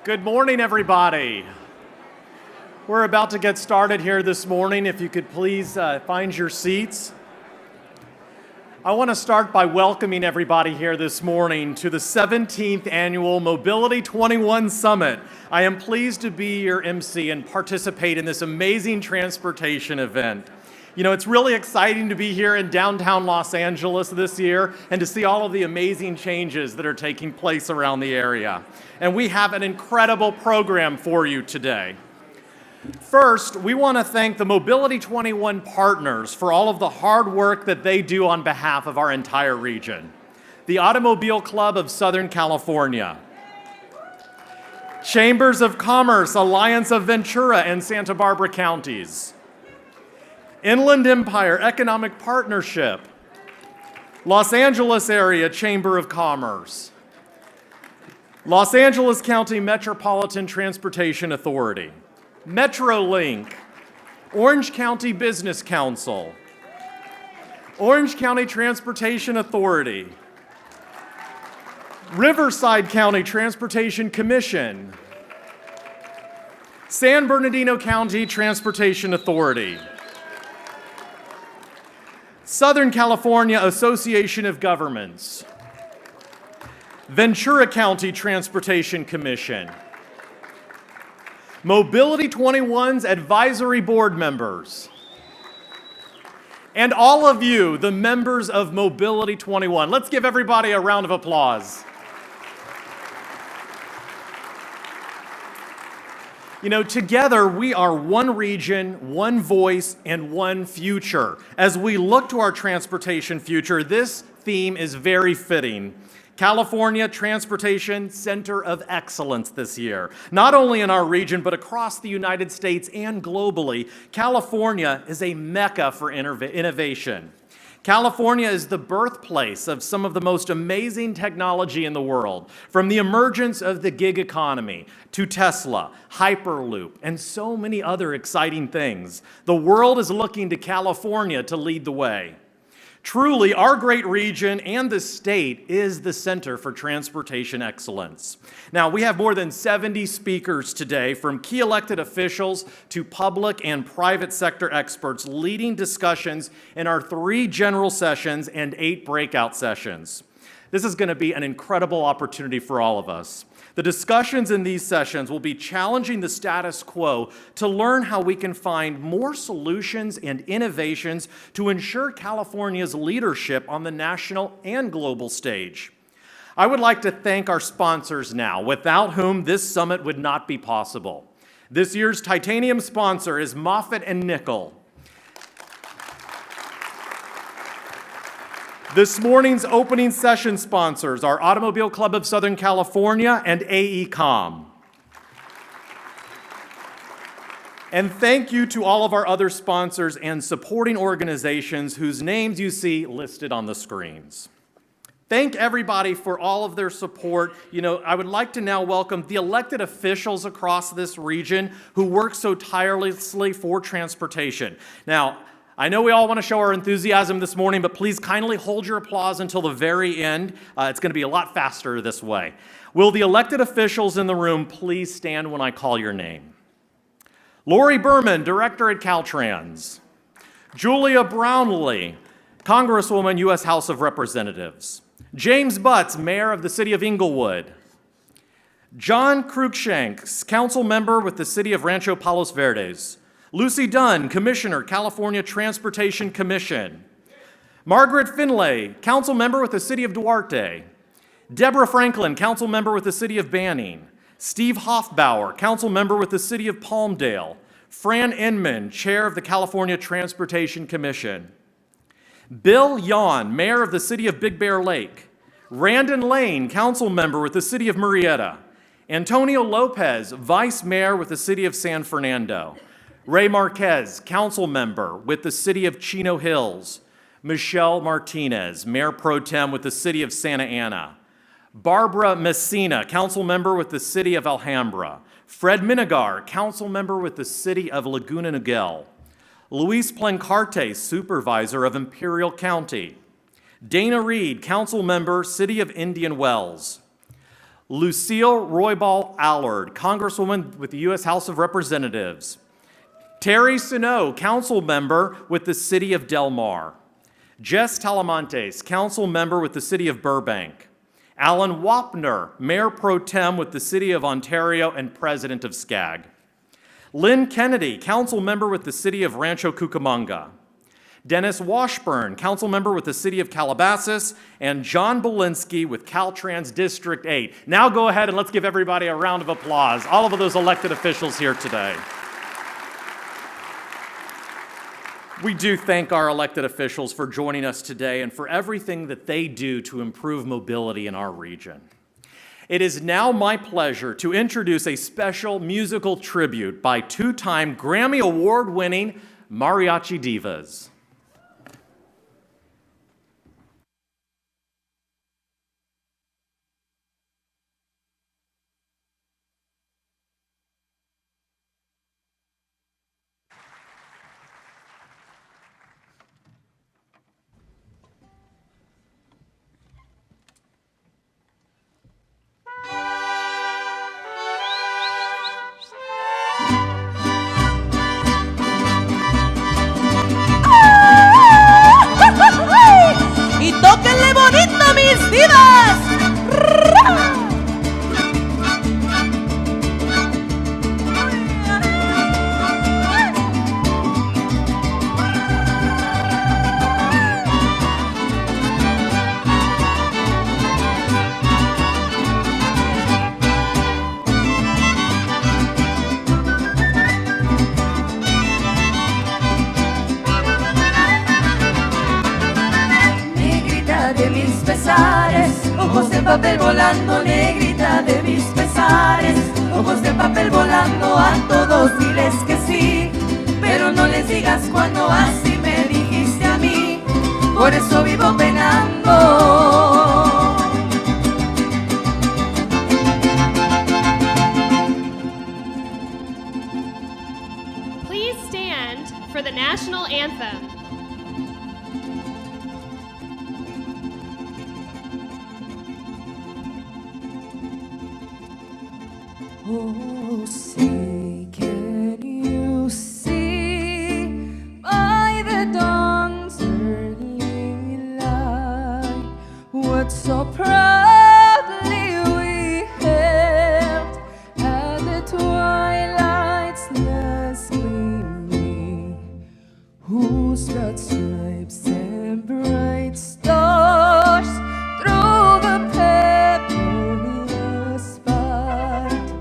Good morning, everybody. We're about to get started here this morning. If you could please find your seats. I want to start by welcoming everybody here this morning to the 17th Annual Mobility 21 Summit. I am pleased to be your MC and participate in this amazing transportation event. You know, it's really exciting to be here in downtown Los Angeles this year and to see all of the amazing changes that are taking place around the area. And we have an incredible program for you today. First, we want to thank the Mobility 21 partners for all of the hard work that they do on behalf of our entire region. The Automobile Club of Southern California, Chambers of Commerce, Alliance of Ventura and Santa Barbara counties, Inland Empire Economic Partnership, Los Angeles Area Chamber of Commerce, Los Angeles County Metropolitan Transportation Authority, MetroLink, Orange County Business Council, Orange County Transportation Authority, Riverside County Transportation Commission, San Bernardino County Transportation Authority, Southern California Association of Governments, Ventura County Transportation Commission, Mobility 21's advisory board members, and all of you, the members of Mobility 21. Let's give everybody a round of applause. You know, together we are one region, one voice, and one future. As we look to our transportation future, this theme is very fitting. California Transportation Center of Excellence this year. Not only in our region, but across the United States and globally, California is a mecca for innovation. California is the birthplace of some of the most amazing technology in the world, from the emergence of the gig economy to Tesla, Hyperloop, and so many other exciting things. The world is looking to California to lead the way. Truly, our great region and the state is the center for transportation excellence. Now, we have more than 70 speakers today, from key elected officials to public and private sector experts, leading discussions in our 3 general sessions and 8 breakout sessions. This is going to be an incredible opportunity for all of us. The discussions in these sessions will be challenging the status quo to learn how we can find more solutions and innovations to ensure California's leadership on the national and global stage. I would like to thank our sponsors now, without whom this summit would not be possible. This year's titanium sponsor is Moffitt & Nickel. This morning's opening session sponsors are Automobile Club of Southern California and AECOM. And thank you to all of our other sponsors and supporting organizations whose names you see listed on the screens. Thank everybody for all of their support. You know, I would like to now welcome the elected officials across this region who work so tirelessly for transportation. Now, I know we all want to show our enthusiasm this morning, but please kindly hold your applause until the very end. It's going to be a lot faster this way. Will the elected officials in the room please stand when I call your name? Lori Berman, Director at Caltrans. Julia Brownlee, Congresswoman, U.S. House of Representatives. James Butts, Mayor of the City of Inglewood. John Cruikshank, Council Member with the City of Rancho Palos Verdes. Lucy Dunn, Commissioner, California Transportation Commission. Margaret Finlay, Council Member with the City of Duarte. Deborah Franklin, Council Member with the City of Banning. Steve Hoffbauer, Council Member with the City of Palmdale. Fran Inman, Chair of the California Transportation Commission. Bill Yon, Mayor of the City of Big Bear Lake. Randon Lane, Council Member with the City of Murrieta. Antonio Lopez, Vice Mayor with the City of San Fernando. Ray Marquez, Council Member with the City of Chino Hills. Michelle Martinez, Mayor Pro Tem with the City of Santa Ana. Barbara Messina, Council Member with the City of Alhambra. Fred Minigar, Council Member with the City of Laguna Niguel. Luis Plancarte, Supervisor of Imperial County. Dana Reed, Council Member, City of Indian Wells. Lucille Roybal Allard, Congresswoman with the U.S. House of Representatives. Terry Sino, Council Member with the City of Del Mar. Jess Talamantes, Council Member with the City of Burbank. Alan Wapner, Mayor Pro Tem with the City of Ontario and President of SCAG. Lynn Kennedy, Council Member with the City of Rancho Cucamonga. Dennis Washburn, Council Member with the City of Calabasas, and John Belinsky with Caltrans District 8. Now go ahead and let's give everybody a round of applause, all of those elected officials here today. We do thank our elected officials for joining us today and for everything that they do to improve mobility in our region. It is now my pleasure to introduce a special musical tribute by two-time Grammy Award-winning Mariachi Divas. Y tóquenle bonito, mis divas. Ojos de papel volando, negrita de mis pesares. Ojos de papel volando, a todos diles que sí, pero no les digas cuando así me dijiste a mí. Por eso vivo penando. Please stand for the national anthem. Oh, say, can you see by the dawn's early light what so proudly we held at the twilight's last gleaming, whose broad stripes and bright stars through the perilous fight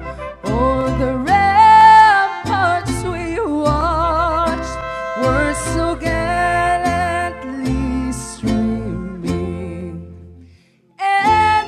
o'er the ramparts we watched were so gallantly streaming, and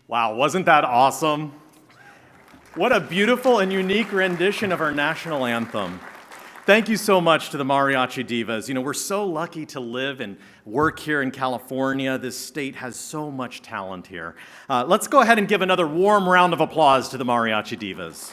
Wow, wasn't that awesome? What a beautiful and unique rendition of our national anthem. Thank you so much to the Mariachi Divas. You know, we're so lucky to live and work here in California. This state has so much talent here. Let's go ahead and give another warm round of applause to the Mariachi Divas.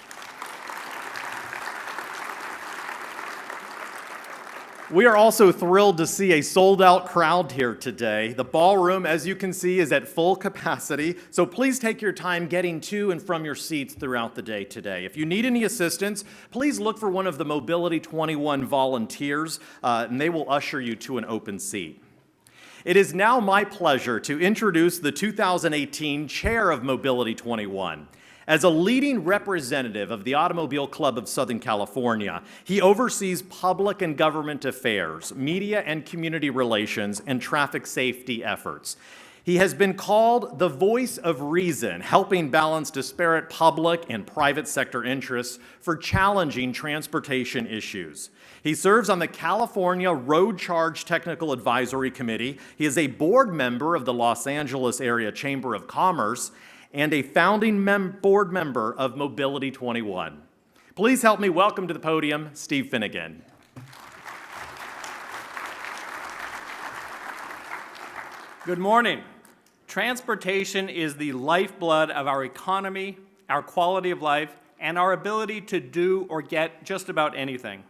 We are also thrilled to see a sold-out crowd here today. The ballroom, as you can see, is at full capacity, so please take your time getting to and from your seats throughout the day today. If you need any assistance, please look for one of the Mobility 21 volunteers, and they will usher you to an open seat. It is now my pleasure to introduce the 2018 Chair of Mobility 21. As a leading representative of the Automobile Club of Southern California, he oversees public and government affairs, media and community relations, and traffic safety efforts. He has been called the voice of reason, helping balance disparate public and private sector interests for challenging transportation issues. He serves on the California Road Charge Technical Advisory Committee. He is a board member of the Los Angeles Area Chamber of Commerce and a founding board member of Mobility 21. Please help me welcome to the podium, Steve Finnegan. Good morning. Transportation is the lifeblood of our economy, our quality of life, and our ability to do or get just about anything.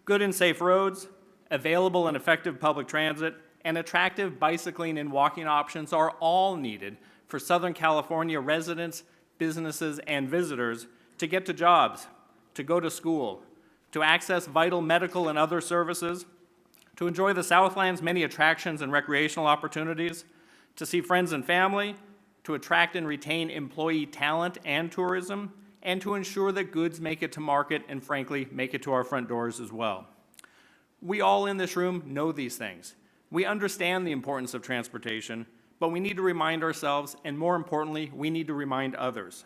Good and safe roads, available and effective public transit, and attractive bicycling and walking options are all needed for Southern California residents, businesses, and visitors to get to jobs, to go to school, to access vital medical and other services, to enjoy the Southland's many attractions and recreational opportunities, to see friends and family, to attract and retain employee talent and tourism, and to ensure that goods make it to market and, frankly, make it to our front doors as well. We all in this room know these things. We understand the importance of transportation, but we need to remind ourselves, and more importantly, we need to remind others.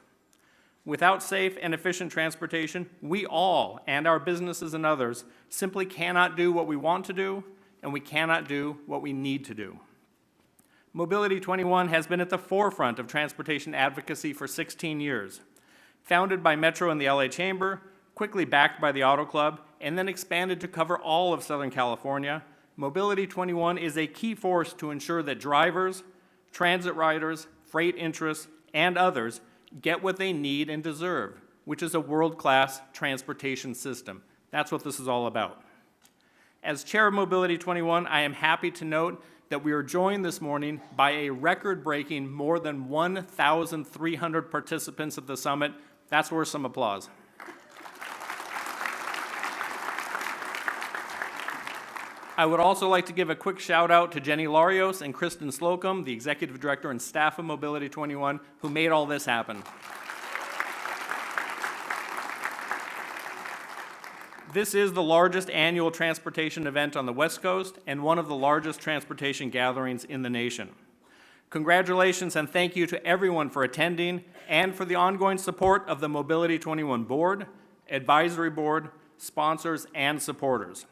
Without safe and efficient transportation, we all, and our businesses and others, simply cannot do what we want to do, and we cannot do what we need to do. Mobility 21 has been at the forefront of transportation advocacy for 16 years. Founded by Metro and the LA Chamber, quickly backed by the Auto Club, and then expanded to cover all of Southern California, Mobility 21 is a key force to ensure that drivers, transit riders, freight interests, and others get what they need and deserve, which is a world-class transportation system. That's what this is all about. As chair of Mobility 21, I am happy to note that we are joined this morning by a record-breaking more than 1,300 participants at the summit. That's worth some applause. I would also like to give a quick shout out to Jenny Larios and Kristen Slocum, the Executive Director and staff of Mobility 21, who made all this happen. This is the largest annual transportation event on the West Coast and one of the largest transportation gatherings in the nation. Congratulations and thank you to everyone for attending and for the ongoing support of the Mobility 21 Board, Advisory Board, sponsors, and supporters.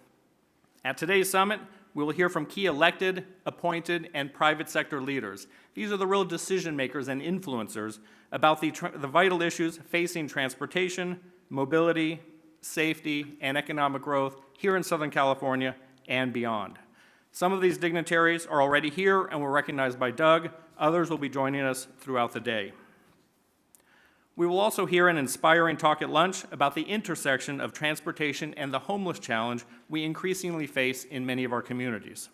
At today's summit, we will hear from key elected, appointed, and private sector leaders. These are the real decision makers and influencers about the vital issues facing transportation, mobility, safety, and economic growth here in Southern California and beyond. Some of these dignitaries are already here and were recognized by Doug. Others will be joining us throughout the day. We will also hear an inspiring talk at lunch about the intersection of transportation and the homeless challenge we increasingly face in many of our communities.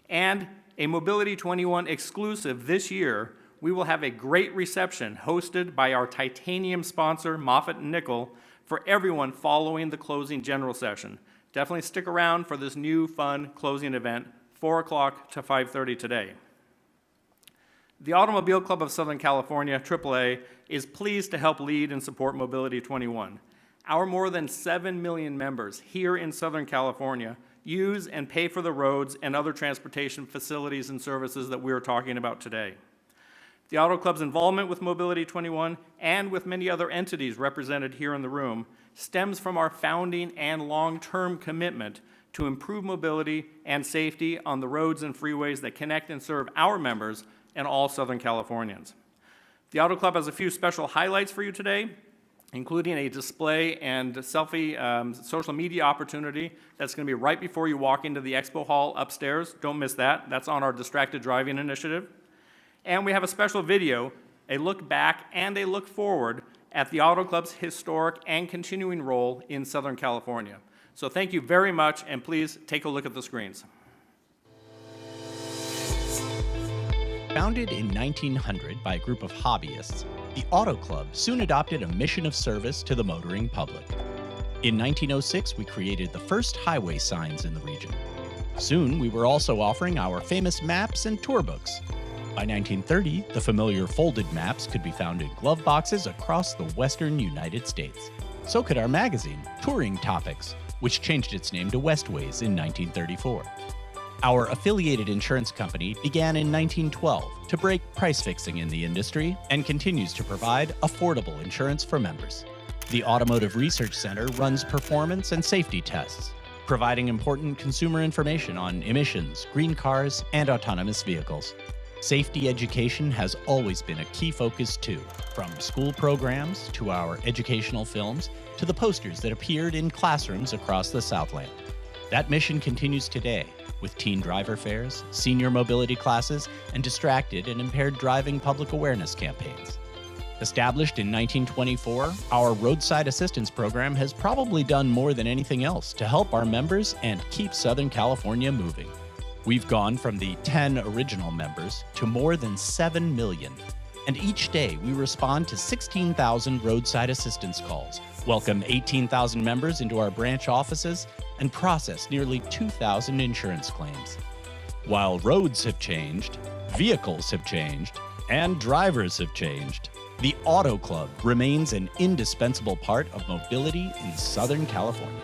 And a Mobility 21 exclusive this year, we will have a great reception hosted by our titanium sponsor, Moffitt & Nickel, for everyone following the closing general session. Definitely stick around for this new, fun closing event, 4 o'clock to 5:30 today. The Automobile Club of Southern California, AAA, is pleased to help lead and support Mobility 21. Our more than 7 million members here in Southern California use and pay for the roads and other transportation facilities and services that we are talking about today. The Auto Club's involvement with Mobility 21 and with many other entities represented here in the room stems from our founding and long-term commitment to improve mobility and safety on the roads and freeways that connect and serve our members and all Southern Californians. The Auto Club has a few special highlights for you today, including a display and selfie social media opportunity that's going to be right before you walk into the expo hall upstairs. Don't miss that. That's on our Distracted Driving initiative. And we have a special video, a look back and a look forward at the Auto Club's historic and continuing role in Southern California. So thank you very much, and please take a look at the screens. Founded in 1900 by a group of hobbyists, the Auto Club soon adopted a mission of service to the motoring public. In 1906, we created the first highway signs in the region. Soon, we were also offering our famous maps and tour books. By 1930, the familiar folded maps could be found in glove boxes across the western United States. So could our magazine, Touring Topics, which changed its name to Westways in 1934. Our affiliated insurance company began in 1912 to break price fixing in the industry and continues to provide affordable insurance for members. The Automotive Research Center runs performance and safety tests, providing important consumer information on emissions, green cars, and autonomous vehicles. Safety education has always been a key focus too, from school programs to our educational films to the posters that appeared in classrooms across the Southland. That mission continues today with teen driver fairs, senior mobility classes, and distracted and impaired driving public awareness campaigns. Established in 1924, our roadside assistance program has probably done more than anything else to help our members and keep Southern California moving. We've gone from the 10 original members to more than 7 million. And each day we respond to 16,000 roadside assistance calls, welcome 18,000 members into our branch offices, and process nearly 2,000 insurance claims. While roads have changed, vehicles have changed, and drivers have changed, the Auto Club remains an indispensable part of mobility in Southern California.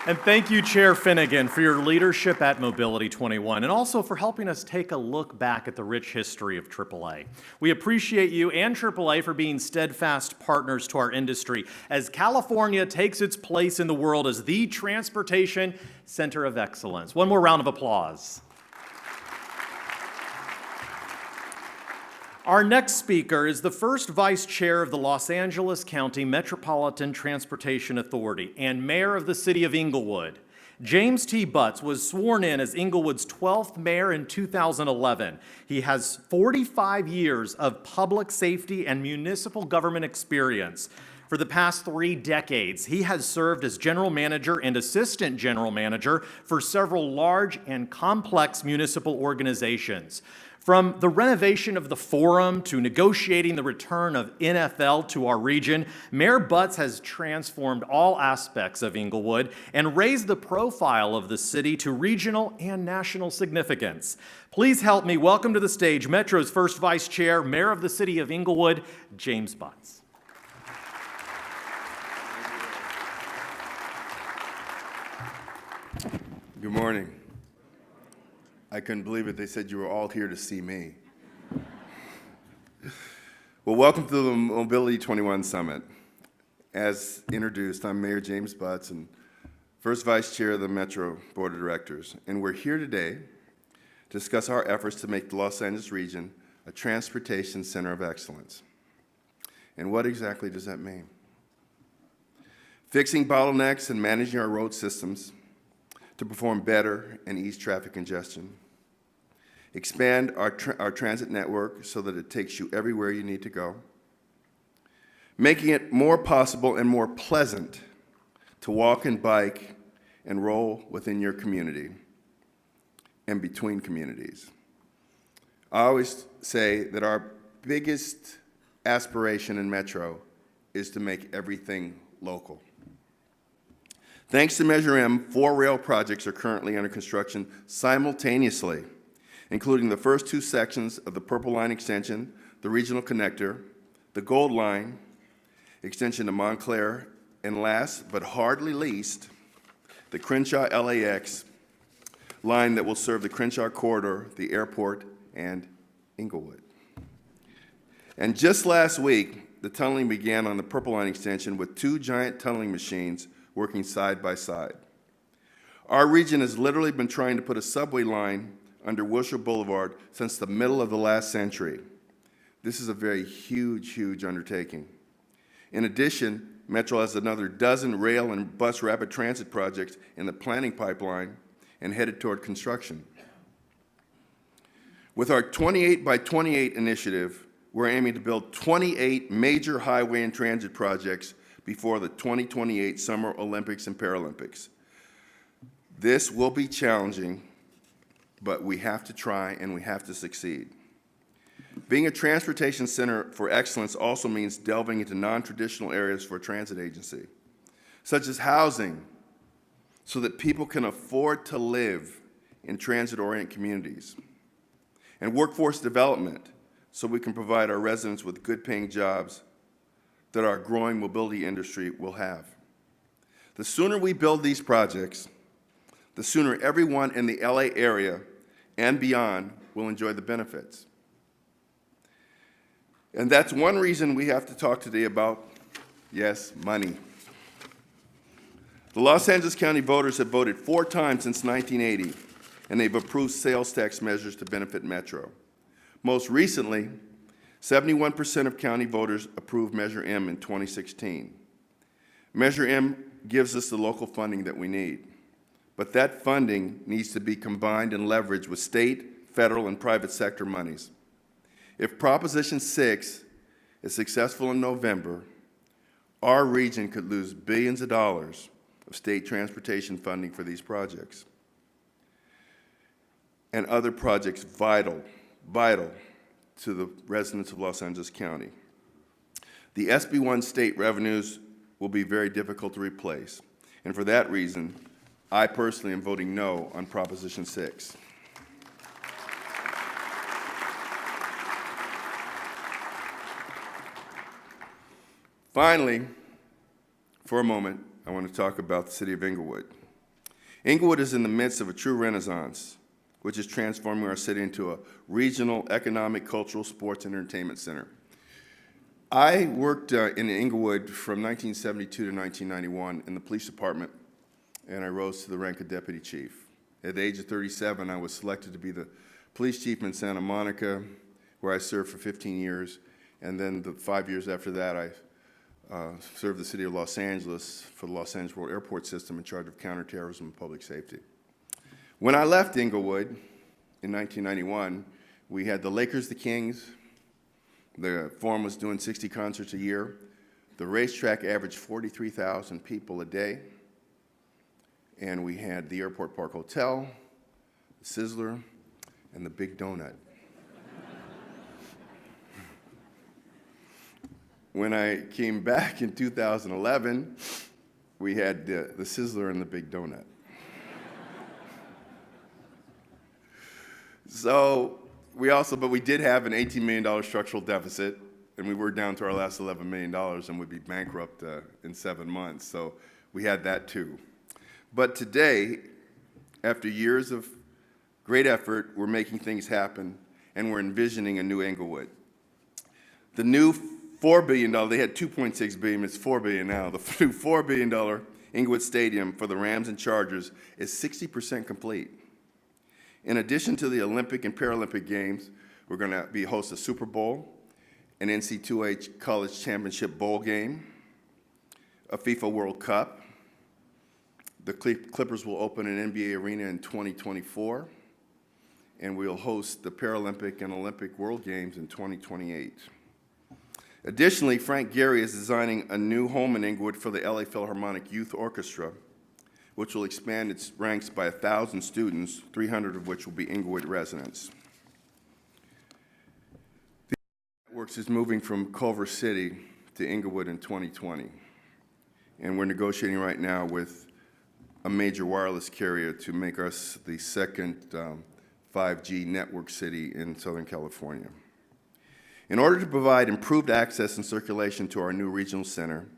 And thank you, Chair Finnegan, for your leadership at Mobility 21 and also for helping us take a look back at the rich history of AAA. We appreciate you and AAA for being steadfast partners to our industry as California takes its place in the world as the transportation center of excellence. One more round of applause. Our next speaker is the first vice chair of the Los Angeles County Metropolitan Transportation Authority and mayor of the city of Inglewood. James T. Butts was sworn in as Inglewood's 12th mayor in 2011. He has 45 years of public safety and municipal government experience. For the past 3 decades, he has served as general manager and assistant general manager for several large and complex municipal organizations. From the renovation of the Forum to negotiating the return of NFL to our region, Mayor Butts has transformed all aspects of Inglewood and raised the profile of the city to regional and national significance. Please help me welcome to the stage Metro's first vice chair, Mayor of the city of Inglewood, James Butts. Good morning. I couldn't believe it. They said you were all here to see me. Well, welcome to the Mobility 21 Summit. As introduced, I'm Mayor James Butts and first Vice Chair of the Metro Board of Directors. And we're here today to discuss our efforts to make the Los Angeles region a transportation center of excellence. And what exactly does that mean? Fixing bottlenecks and managing our road systems to perform better and ease traffic congestion. Expand our transit network so that it takes you everywhere you need to go. Making it more possible and more pleasant to walk and bike and roll within your community and between communities. I always say that our biggest aspiration in Metro is to make everything local. Thanks to Measure M, 4 rail projects are currently under construction simultaneously, including the first 2 sections of the Purple Line extension, the Regional Connector, the Gold Line extension to Montclair, and last but hardly least, the Crenshaw LAX line that will serve the Crenshaw Corridor, the airport, and Inglewood. And just last week, the tunneling began on the Purple Line extension with 2 giant tunneling machines working side by side. Our region has literally been trying to put a subway line under Wilshire Boulevard since the middle of the last century. This is a very huge undertaking. In addition, Metro has another dozen rail and bus rapid transit projects in the planning pipeline and headed toward construction. With our 28 by 28 initiative, we're aiming to build 28 major highway and transit projects before the 2028 Summer Olympics and Paralympics. This will be challenging, but we have to try and we have to succeed. Being a transportation center for excellence also means delving into non-traditional areas for a transit agency, such as housing, so that people can afford to live in transit-oriented communities, and workforce development, so we can provide our residents with good-paying jobs that our growing mobility industry will have. The sooner we build these projects, the sooner everyone in the LA area and beyond will enjoy the benefits. And that's one reason we have to talk today about, yes, money. The Los Angeles County voters have voted 4 times since 1980, and they've approved sales tax measures to benefit Metro. Most recently, 71% of county voters approved Measure M in 2016. Measure M gives us the local funding that we need, but that funding needs to be combined and leveraged with state, federal, and private sector monies. If Proposition 6 is successful in November, our region could lose billions of dollars of state transportation funding for these projects and other projects vital to the residents of Los Angeles County. The SB1 state revenues will be very difficult to replace, and for that reason, I personally am voting no on Proposition 6. Finally, for a moment, I want to talk about the city of Inglewood. Inglewood is in the midst of a true renaissance, which is transforming our city into a regional economic, cultural, sports, and entertainment center. I worked in Inglewood from 1972 to 1991 in the police department, and I rose to the rank of deputy chief. At the age of 37, I was selected to be the police chief in Santa Monica, where I served for 15 years, and then the 5 years after that, I served the city of Los Angeles for the Los Angeles World Airport System in charge of counterterrorism and public safety. When I left Inglewood in 1991, we had the Lakers, the Kings. The Forum was doing 60 concerts a year. The racetrack averaged 43,000 people a day. And we had the Airport Park Hotel, the Sizzler, and the Big Donut. When I came back in 2011, we had the Sizzler and the Big Donut. So but we did have an $18 million structural deficit, and we were down to our last $11 million and would be bankrupt in 7 months. So we had that too. But today, after years of great effort, we're making things happen, and we're envisioning a new Inglewood. The new $4 billion, they had $2.6 billion, it's $4 billion now. The new $4 billion Inglewood Stadium for the Rams and Chargers is 60% complete. In addition to the Olympic and Paralympic Games, we're going to be host a Super Bowl, an NCAA College Championship Bowl game, a FIFA World Cup. The Clippers will open an NBA arena in 2024, and we'll host the Paralympic and Olympic World Games in 2028. Additionally, Frank Gehry is designing a new home in Inglewood for the LA Philharmonic Youth Orchestra, which will expand its ranks by 1,000 students, 300 of which will be Inglewood residents. The Networks is moving from Culver City to Inglewood in 2020, and we're negotiating right now with a major wireless carrier to make us the second 5G network city in Southern California. In order to provide improved access and circulation to our new regional center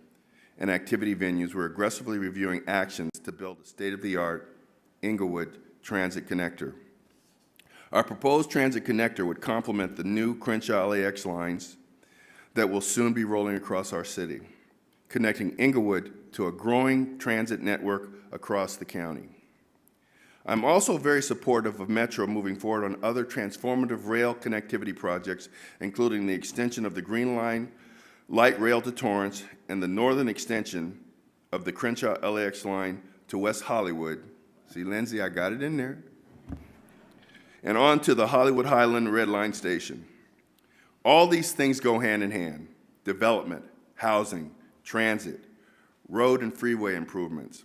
and activity venues, we're aggressively reviewing actions to build a state-of-the-art Inglewood Transit Connector. Our proposed transit connector would complement the new Crenshaw LAX lines that will soon be rolling across our city, connecting Inglewood to a growing transit network across the county. I'm also very supportive of Metro moving forward on other transformative rail connectivity projects, including the extension of the Green Line light rail to Torrance and the northern extension of the Crenshaw LAX line to West Hollywood. See, Lindsay, I got it in there. And on to the Hollywood Highland Red Line station. All these things go hand in hand: development, housing, transit, road and freeway improvements.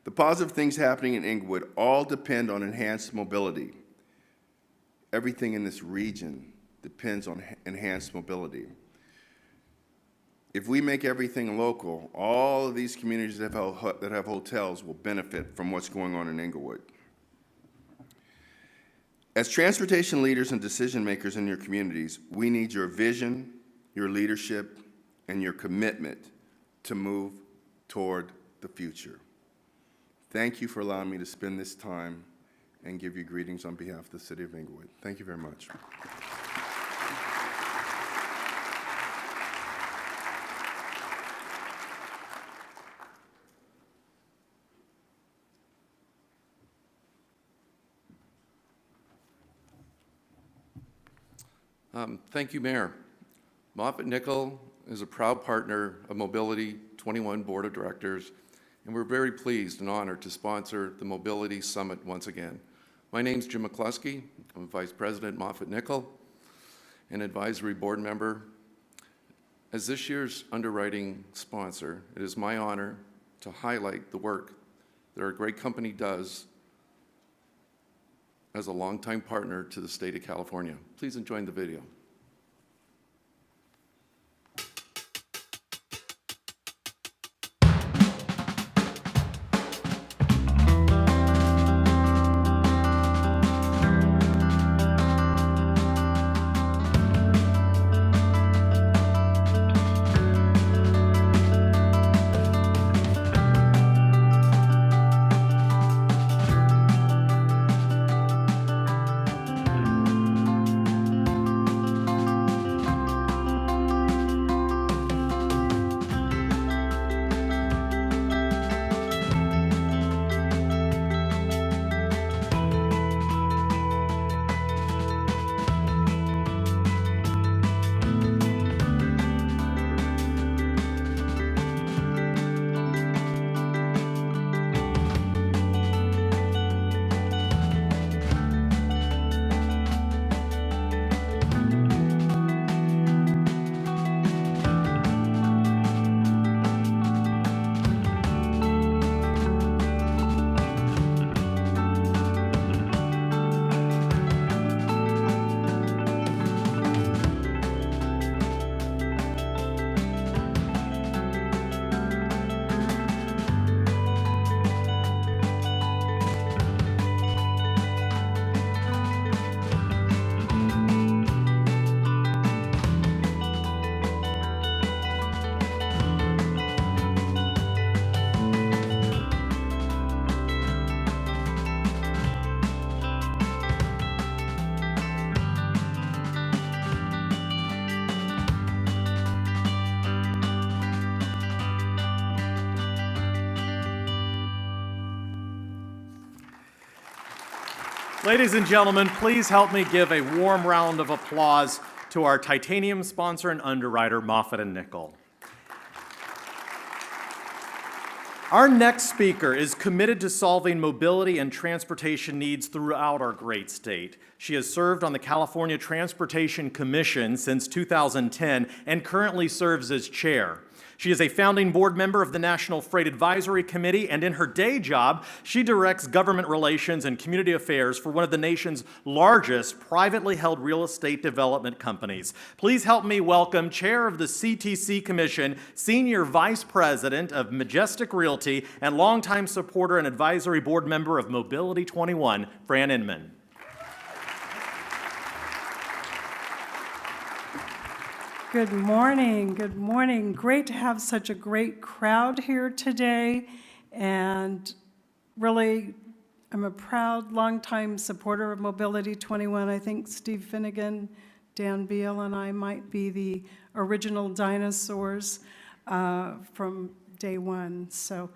The positive things happening in Inglewood all depend on enhanced mobility. Everything in this region depends on enhanced mobility. If we make everything local, all of these communities that have hotels will benefit from what's going on in Inglewood. As transportation leaders and decision makers in your communities, we need your vision, your leadership, and your commitment to move toward the future. Thank you for allowing me to spend this time and give you greetings on behalf of the City of Inglewood. Thank you very much. Thank you, Mayor. Moffitt-Nichol is a proud partner of Mobility 21 Board of Directors, and we're very pleased and honored to sponsor the Mobility Summit once again. My name's Jim McCluskey. I'm Vice President Moffitt-Nichol and Advisory Board Member. As this year's underwriting sponsor, it is my honor to highlight the work that our great company does as a longtime partner to the state of California. Please enjoy the video. Ladies and gentlemen, please help me give a warm round of applause to our titanium sponsor and underwriter, Moffitt-Nichol. Our next speaker is committed to solving mobility and transportation needs throughout our great state. She has served on the California Transportation Commission since 2010 and currently serves as chair. She is a founding board member of the National Freight Advisory Committee, and in her day job, she directs government relations and community affairs for one of the nation's largest privately held real estate development companies. Please help me welcome Chair of the CTC Commission, Senior Vice President of Majestic Realty, and longtime supporter and advisory board member of Mobility 21, Fran Inman. Good morning. Good morning. Great to have such a great crowd here today. And really, I'm a proud, longtime supporter of Mobility 21. I think Steve Finnegan, Dan Beal, and I might be the original dinosaurs from day one. So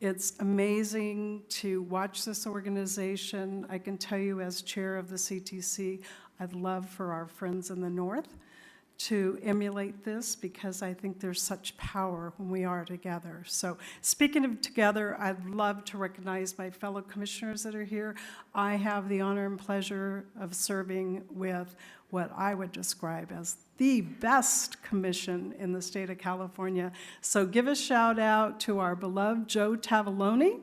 It's amazing to watch this organization. I can tell you as chair of the CTC, I'd love for our friends in the North to emulate this because I think there's such power when we are together. So speaking of together, I'd love to recognize my fellow commissioners that are here. I have the honor and pleasure of serving with what I would describe as the best commission in the state of California. So give a shout out to our beloved Joe Tavallone.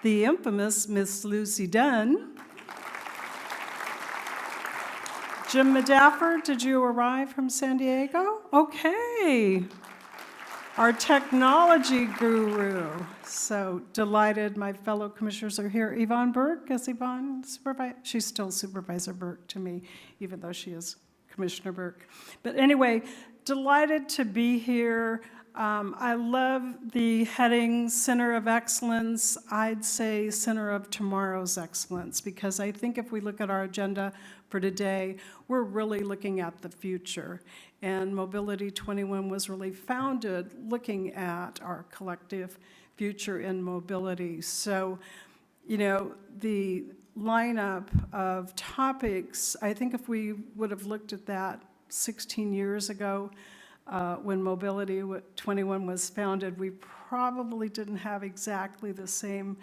The infamous Miss Lucy Dunn. Jim Medaffer, did you arrive from San Diego? Okay. Our technology guru. So delighted my fellow commissioners are here. Yvonne Burke, is Yvonne supervisor? She's still Supervisor Burke to me, even though she is Commissioner Burke. But anyway, delighted to be here. I love the heading Center of Excellence. I'd say Center of Tomorrow's Excellence, because I think if we look at our agenda for today, we're really looking at the future. And Mobility 21 was really founded looking at our collective future in mobility. So, you know, the lineup of topics, I think if we would have looked at that 16 years ago, when Mobility 21 was founded, we probably didn't have exactly the same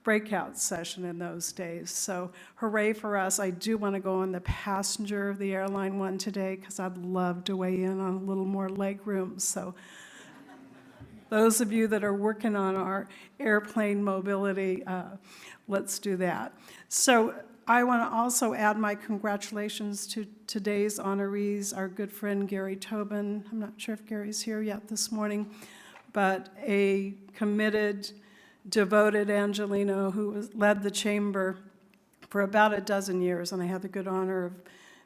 breakout session in those days. So hooray for us. I do want to go on the passenger of the airline one today because I'd love to weigh in on a little more leg room. So those of you that are working on our airplane mobility, let's do that. So I want to also add my congratulations to today's honorees, our good friend Gary Tobin. I'm not sure if Gary's here yet this morning, but a committed, devoted Angelino who led the chamber for about a dozen years, and I had the good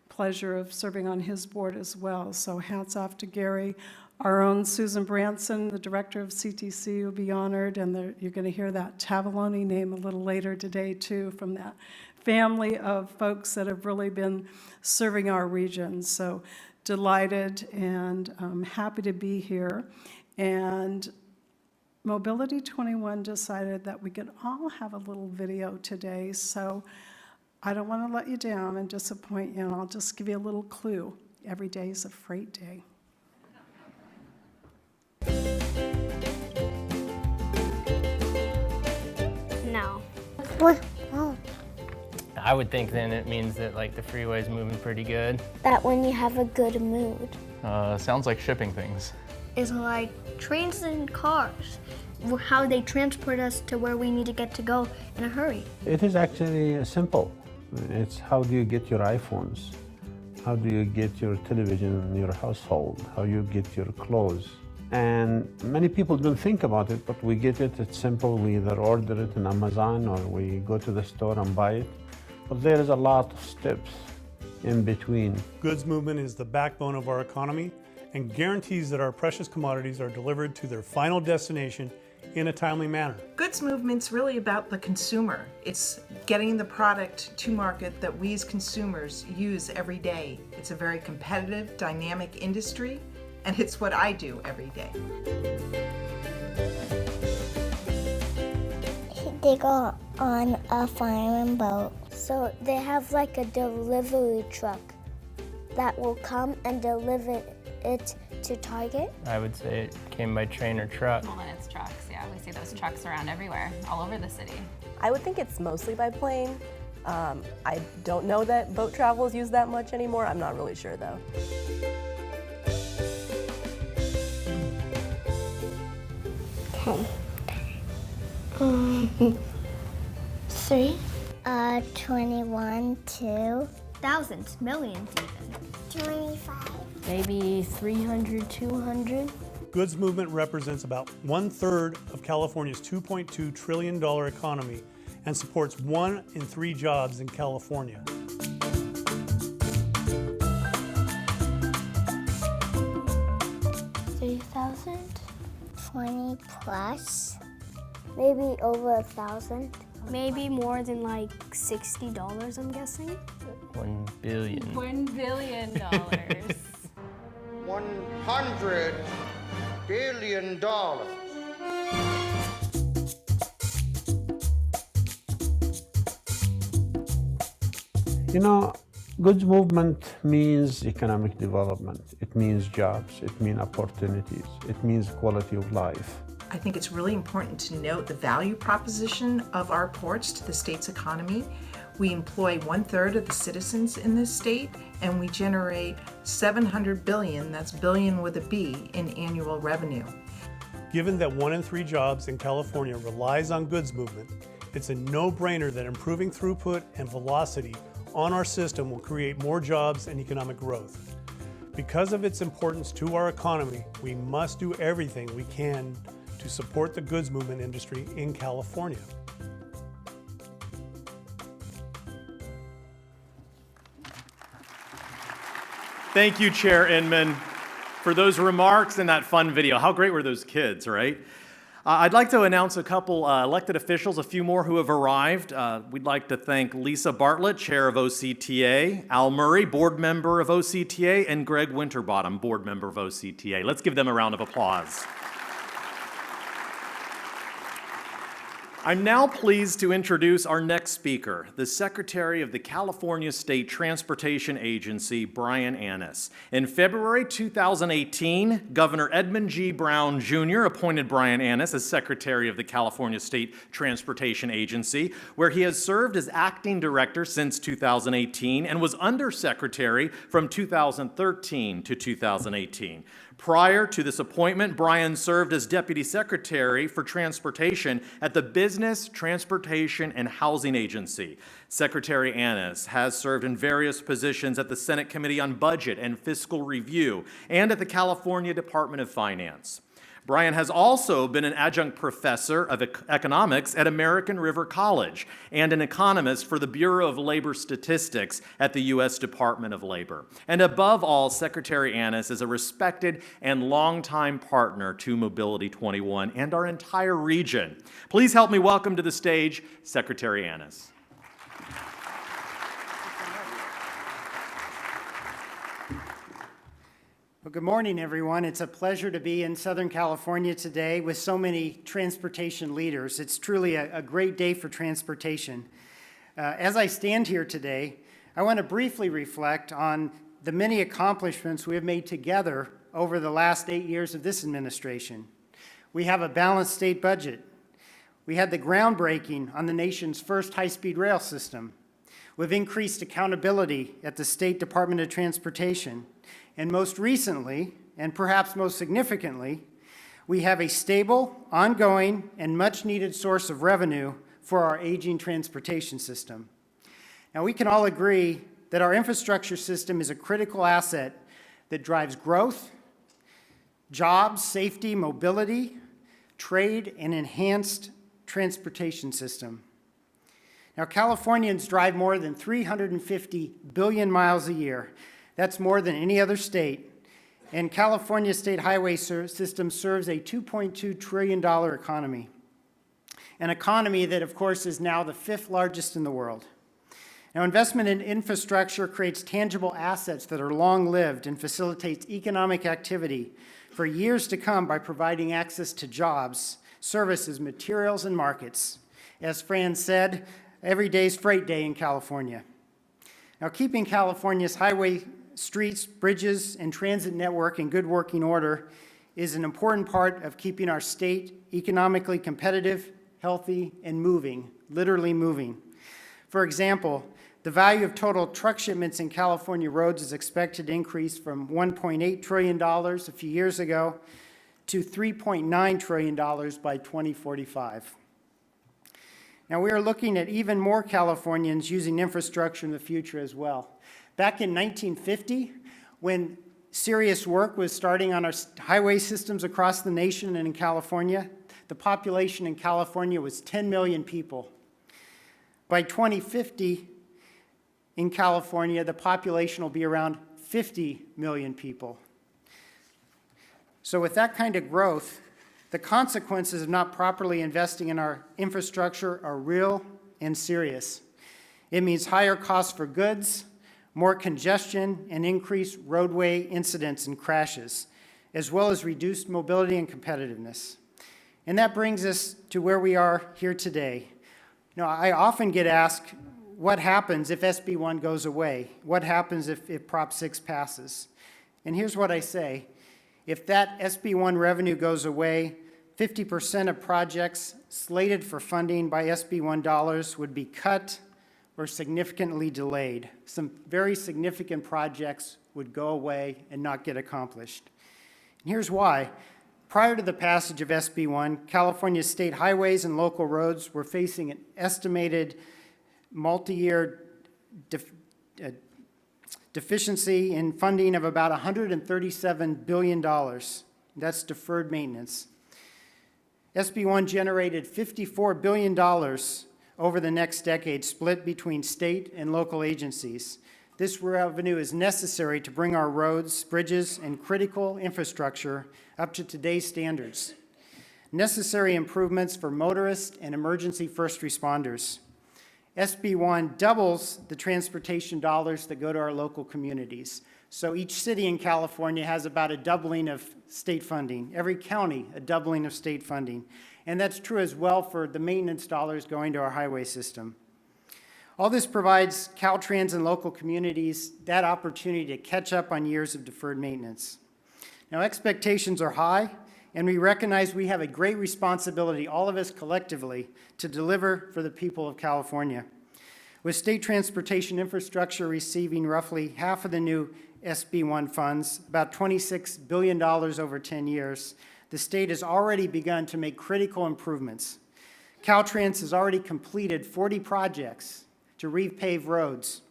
pleasure of serving on his board as well. So hats off to Gary. Our own Susan Branson, the director of CTC, will be honored, and you're going to hear that Tavallone name a little later today, too, from that family of folks that have really been serving our region. So delighted and happy to be here. And Mobility 21 decided that we could all have a little video today, so I don't want to let you down and disappoint you, and I'll just give you a little clue. Every day is a freight day. No. What? Oh. I would think then it means that like the freeway's moving pretty good. That when you have a good mood. Sounds like shipping things. Is like trains and cars, how they transport us to where we need to get to go in a hurry. It is actually simple. It's how do you get your iPhones? How do you get your television in your household? How you get your clothes? And many people don't think about it, but we get it. It's simple. We either order it on Amazon or we go to the store and buy it. But there is a lot of steps in between. Goods movement is the backbone of our economy and guarantees that our precious commodities are delivered to their final destination in a timely manner. Goods movement's really about the consumer. It's getting the product to market that we as consumers use every day. It's a very competitive, dynamic industry, and it's what I do every day. They go on a fireman boat. So they have like a delivery truck that will come and deliver it to Target. I would say it came by train or truck. Well, then it's trucks, yeah. We see those trucks around everywhere, all over the city. I would think it's mostly by plane. I don't know that boat travel is used that much anymore. I'm not really sure though. Okay. 3. 21, 2. Thousands, millions even. 25. Maybe 300, 200. Goods movement represents about 1/3 of California's $2.2 trillion economy and supports 1 in 3 jobs in California. 3,000? 20 plus? Maybe over 1,000? Maybe more than like $60, I'm guessing. $1 billion. $1 billion. $100 billion. You know, goods movement means economic development. It means jobs. It means opportunities. It means quality of life. I think it's really important to note the value proposition of our ports to the state's economy. We employ 1/3 of the citizens in this state, and we generate $700 billion, that's billion with a B, in annual revenue. Given that 1 in 3 jobs in California relies on goods movement, it's a no-brainer that improving throughput and velocity on our system will create more jobs and economic growth. Because of its importance to our economy, we must do everything we can to support the goods movement industry in California. Thank you, Chair Inman, for those remarks and that fun video. How great were those kids, right? I'd like to announce a couple elected officials, a few more who have arrived. We'd like to thank Lisa Bartlett, Chair of OCTA, Al Murray, Board Member of OCTA, and Greg Winterbottom, Board Member of OCTA. Let's give them a round of applause. I'm now pleased to introduce our next speaker, the Secretary of the California State Transportation Agency, Brian Annis. In February 2018, Governor Edmund G. Brown Jr. appointed Brian Annis as Secretary of the California State Transportation Agency, where he has served as acting director since 2018 and was undersecretary from 2013 to 2018. Prior to this appointment, Brian served as Deputy Secretary for Transportation at the Business, Transportation, and Housing Agency. Secretary Annis has served in various positions at the Senate Committee on Budget and Fiscal Review and at the California Department of Finance. Brian has also been an adjunct professor of economics at American River College and an economist for the Bureau of Labor Statistics at the U.S. Department of Labor. And above all, Secretary Annis is a respected and longtime partner to Mobility 21 and our entire region. Please help me welcome to the stage Secretary Annis. Well, good morning, everyone. It's a pleasure to be in Southern California today with so many transportation leaders. It's truly a great day for transportation. As I stand here today, I want to briefly reflect on the many accomplishments we have made together over the last 8 years of this administration. We have a balanced state budget. We had the groundbreaking on the nation's first high-speed rail system. We've increased accountability at the State Department of Transportation. And most recently, and perhaps most significantly, we have a stable, ongoing, and much-needed source of revenue for our aging transportation system. Now, we can all agree that our infrastructure system is a critical asset that drives growth, jobs, safety, mobility, trade, and enhanced transportation system. Now, Californians drive more than 350 billion miles a year. That's more than any other state. And California State Highway System serves a $2.2 trillion economy. An economy that, of course, is now the 5th largest in the world. Now, investment in infrastructure creates tangible assets that are long-lived and facilitates economic activity for years to come by providing access to jobs, services, materials, and markets. As Fran said, every day's freight day in California. Now, keeping California's highway, streets, bridges, and transit network in good working order is an important part of keeping our state economically competitive, healthy, and moving, literally moving. For example, the value of total truck shipments in California roads is expected to increase from $1.8 trillion a few years ago to $3.9 trillion by 2045. Now, we are looking at even more Californians using infrastructure in the future as well. Back in 1950, when serious work was starting on our highway systems across the nation and in California, the population in California was 10 million people. By 2050, in California, the population will be around 50 million people. So with that kind of growth, the consequences of not properly investing in our infrastructure are real and serious. It means higher costs for goods, more congestion, and increased roadway incidents and crashes, as well as reduced mobility and competitiveness. And that brings us to where we are here today. I often get asked, what happens if SB 1 goes away? What happens if Prop 6 passes? And here's what I say. If that SB 1 revenue goes away, 50% of projects slated for funding by SB 1 dollars would be cut or significantly delayed. Some very significant projects would go away and not get accomplished. And here's why. Prior to the passage of SB 1, California's state highways and local roads were facing an estimated multi-year deficiency in funding of about $137 billion. That's deferred maintenance. SB 1 generated $54 billion over the next decade, split between state and local agencies. This revenue is necessary to bring our roads, bridges, and critical infrastructure up to today's standards. Necessary improvements for motorists and emergency first responders. SB 1 doubles the transportation dollars that go to our local communities. So each city in California has about a doubling of state funding. Every county, a doubling of state funding. And that's true as well for the maintenance dollars going to our highway system. All this provides Caltrans and local communities that opportunity to catch up on years of deferred maintenance. Now, expectations are high, and we recognize we have a great responsibility, all of us collectively, to deliver for the people of California. With state transportation infrastructure receiving roughly half of the new SB 1 funds, about $26 billion over 10 years, the state has already begun to make critical improvements. Caltrans has already completed 40 projects to repave roads.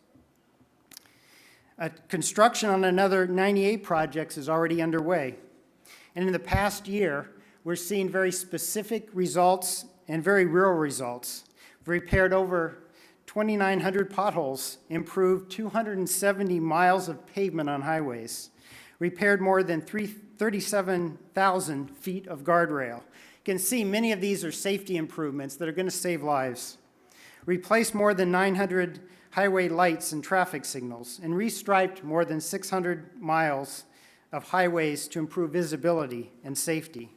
Construction on another 98 projects is already underway. And in the past year, we're seeing very specific results and very real results. We've repaired over 2,900 potholes, improved 270 miles of pavement on highways, repaired more than 37,000 feet of guardrail. You can see many of these are safety improvements that are going to save lives. Replaced more than 900 highway lights and traffic signals, and restriped more than 600 miles of highways to improve visibility and safety.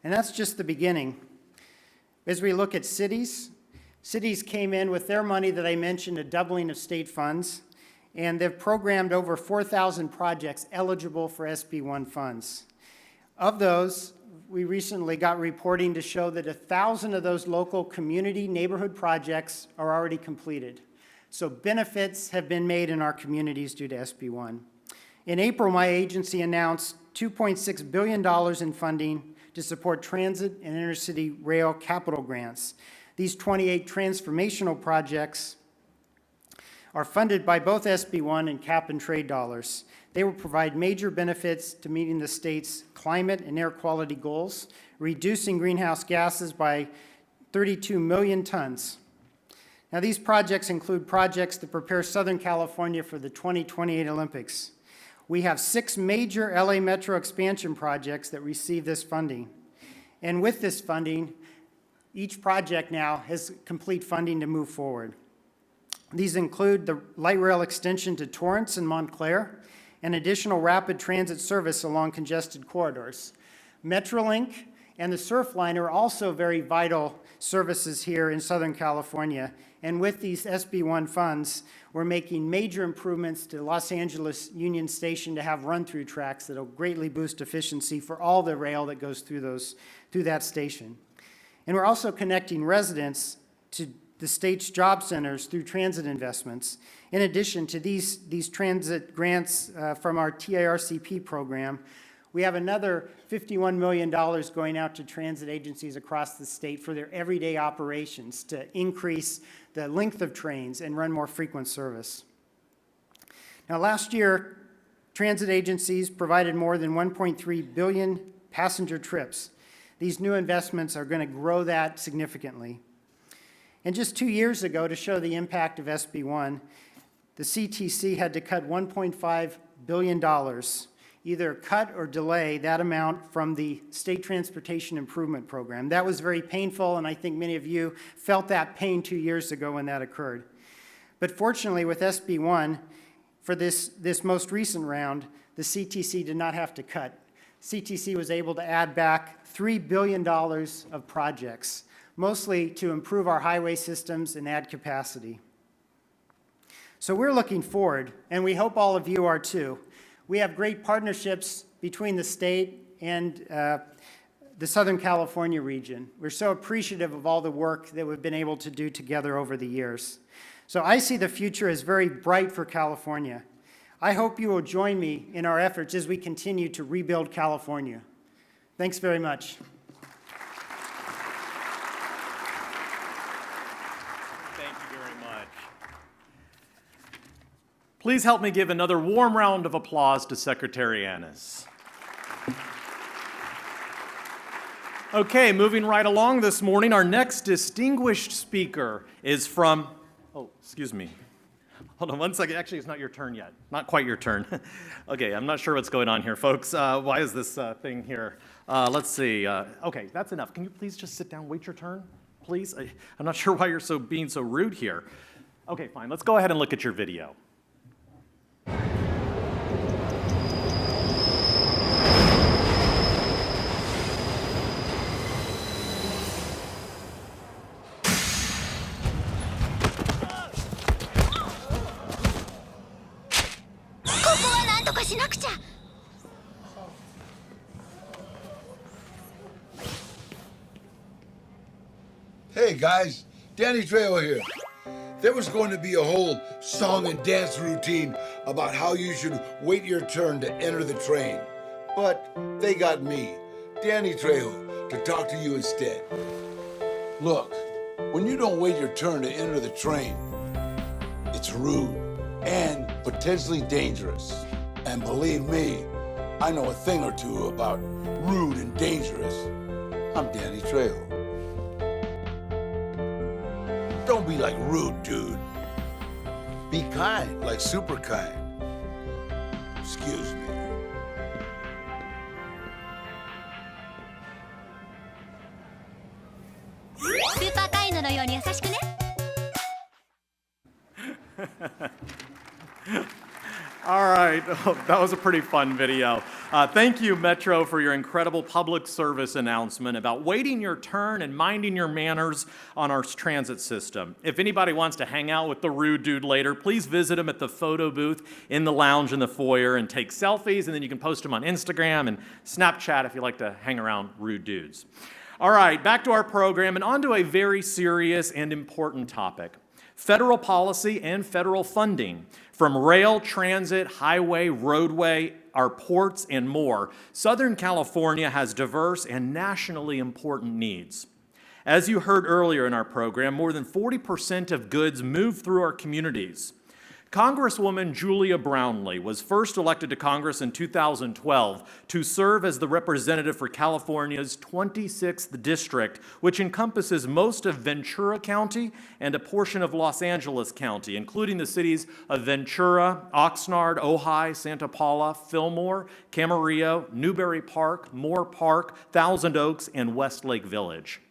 And that's just the beginning. As we look at cities came in with their money that I mentioned, a doubling of state funds, and they've programmed over 4,000 projects eligible for SB 1 funds. Of those, we recently got reporting to show that 1,000 of those local community neighborhood projects are already completed. So benefits have been made in our communities due to SB 1. In April, my agency announced $2.6 billion in funding to support transit and intercity rail capital grants. These 28 transformational projects are funded by both SB 1 and cap and trade dollars. They will provide major benefits to meeting the state's climate and air quality goals, reducing greenhouse gases by 32 million tons. Now, these projects include projects that prepare Southern California for the 2028 Olympics. We have 6 major LA Metro expansion projects that receive this funding. And with this funding, each project now has complete funding to move forward. These include the light rail extension to Torrance and Montclair, and additional rapid transit service along congested corridors. Metrolink and the Surfline are also very vital services here in Southern California. And with these SB 1 funds, we're making major improvements to Los Angeles Union Station to have run-through tracks that will greatly boost efficiency for all the rail that goes through that station. And we're also connecting residents to the state's job centers through transit investments. In addition to these transit grants from our TIRCP program, we have another $51 million going out to transit agencies across the state for their everyday operations to increase the length of trains and run more frequent service. Now, last year, transit agencies provided more than 1.3 billion passenger trips. These new investments are going to grow that significantly. And just 2 years ago, to show the impact of SB 1, the CTC had to cut $1.5 billion, either cut or delay that amount from the State Transportation Improvement Program. That was very painful, and I think many of you felt that pain 2 years ago when that occurred. But fortunately, with SB 1, for this most recent round, the CTC did not have to cut. CTC was able to add back $3 billion of projects, mostly to improve our highway systems and add capacity. So we're looking forward, and we hope all of you are too. We have great partnerships between the state and the Southern California region. We're so appreciative of all the work that we've been able to do together over the years. So I see the future as very bright for California. I hope you will join me in our efforts as we continue to rebuild California. Thanks very much. Thank you very much. Please help me give another warm round of applause to Secretary Annis. Okay, moving right along this morning, our next distinguished speaker is from, oh, excuse me. Hold on one second. Actually, it's not your turn yet. Not quite your turn. Okay, I'm not sure what's going on here, folks. Why is this thing here? Let's see. Okay, that's enough. Can you please just sit down, wait your turn, please? I'm not sure why you're being so rude here. Okay, fine. Let's go ahead and look at your video. Hey guys, Danny Trejo here. There was going to be a whole song and dance routine about how you should wait your turn to enter the train. But they got me, Danny Trejo, to talk to you instead. Look, when you don't wait your turn to enter the train, it's rude and potentially dangerous. And believe me, I know a thing or two about rude and dangerous. I'm Danny Trejo. Don't be like rude, dude. Be kind, like super kind. Excuse me. Super kind のように優しくね。All right, that was a pretty fun video. Thank you, Metro, for your incredible public service announcement about waiting your turn and minding your manners on our transit system. If anybody wants to hang out with the rude dude later, please visit him at the photo booth in the lounge in the foyer and take selfies, and then you can post them on Instagram and Snapchat if you like to hang around rude dudes. All right, back to our program and on to a very serious and important topic. Federal policy and federal funding. From rail, transit, highway, roadway, our ports, and more, Southern California has diverse and nationally important needs. As you heard earlier in our program, more than 40% of goods move through our communities. Congresswoman Julia Brownley was first elected to Congress in 2012 to serve as the representative for California's 26th district, which encompasses most of Ventura County and a portion of Los Angeles County, including the cities of Ventura, Oxnard, Ojai, Santa Paula, Fillmore, Camarillo, Newbury Park, Moore Park, Thousand Oaks, and Westlake Village.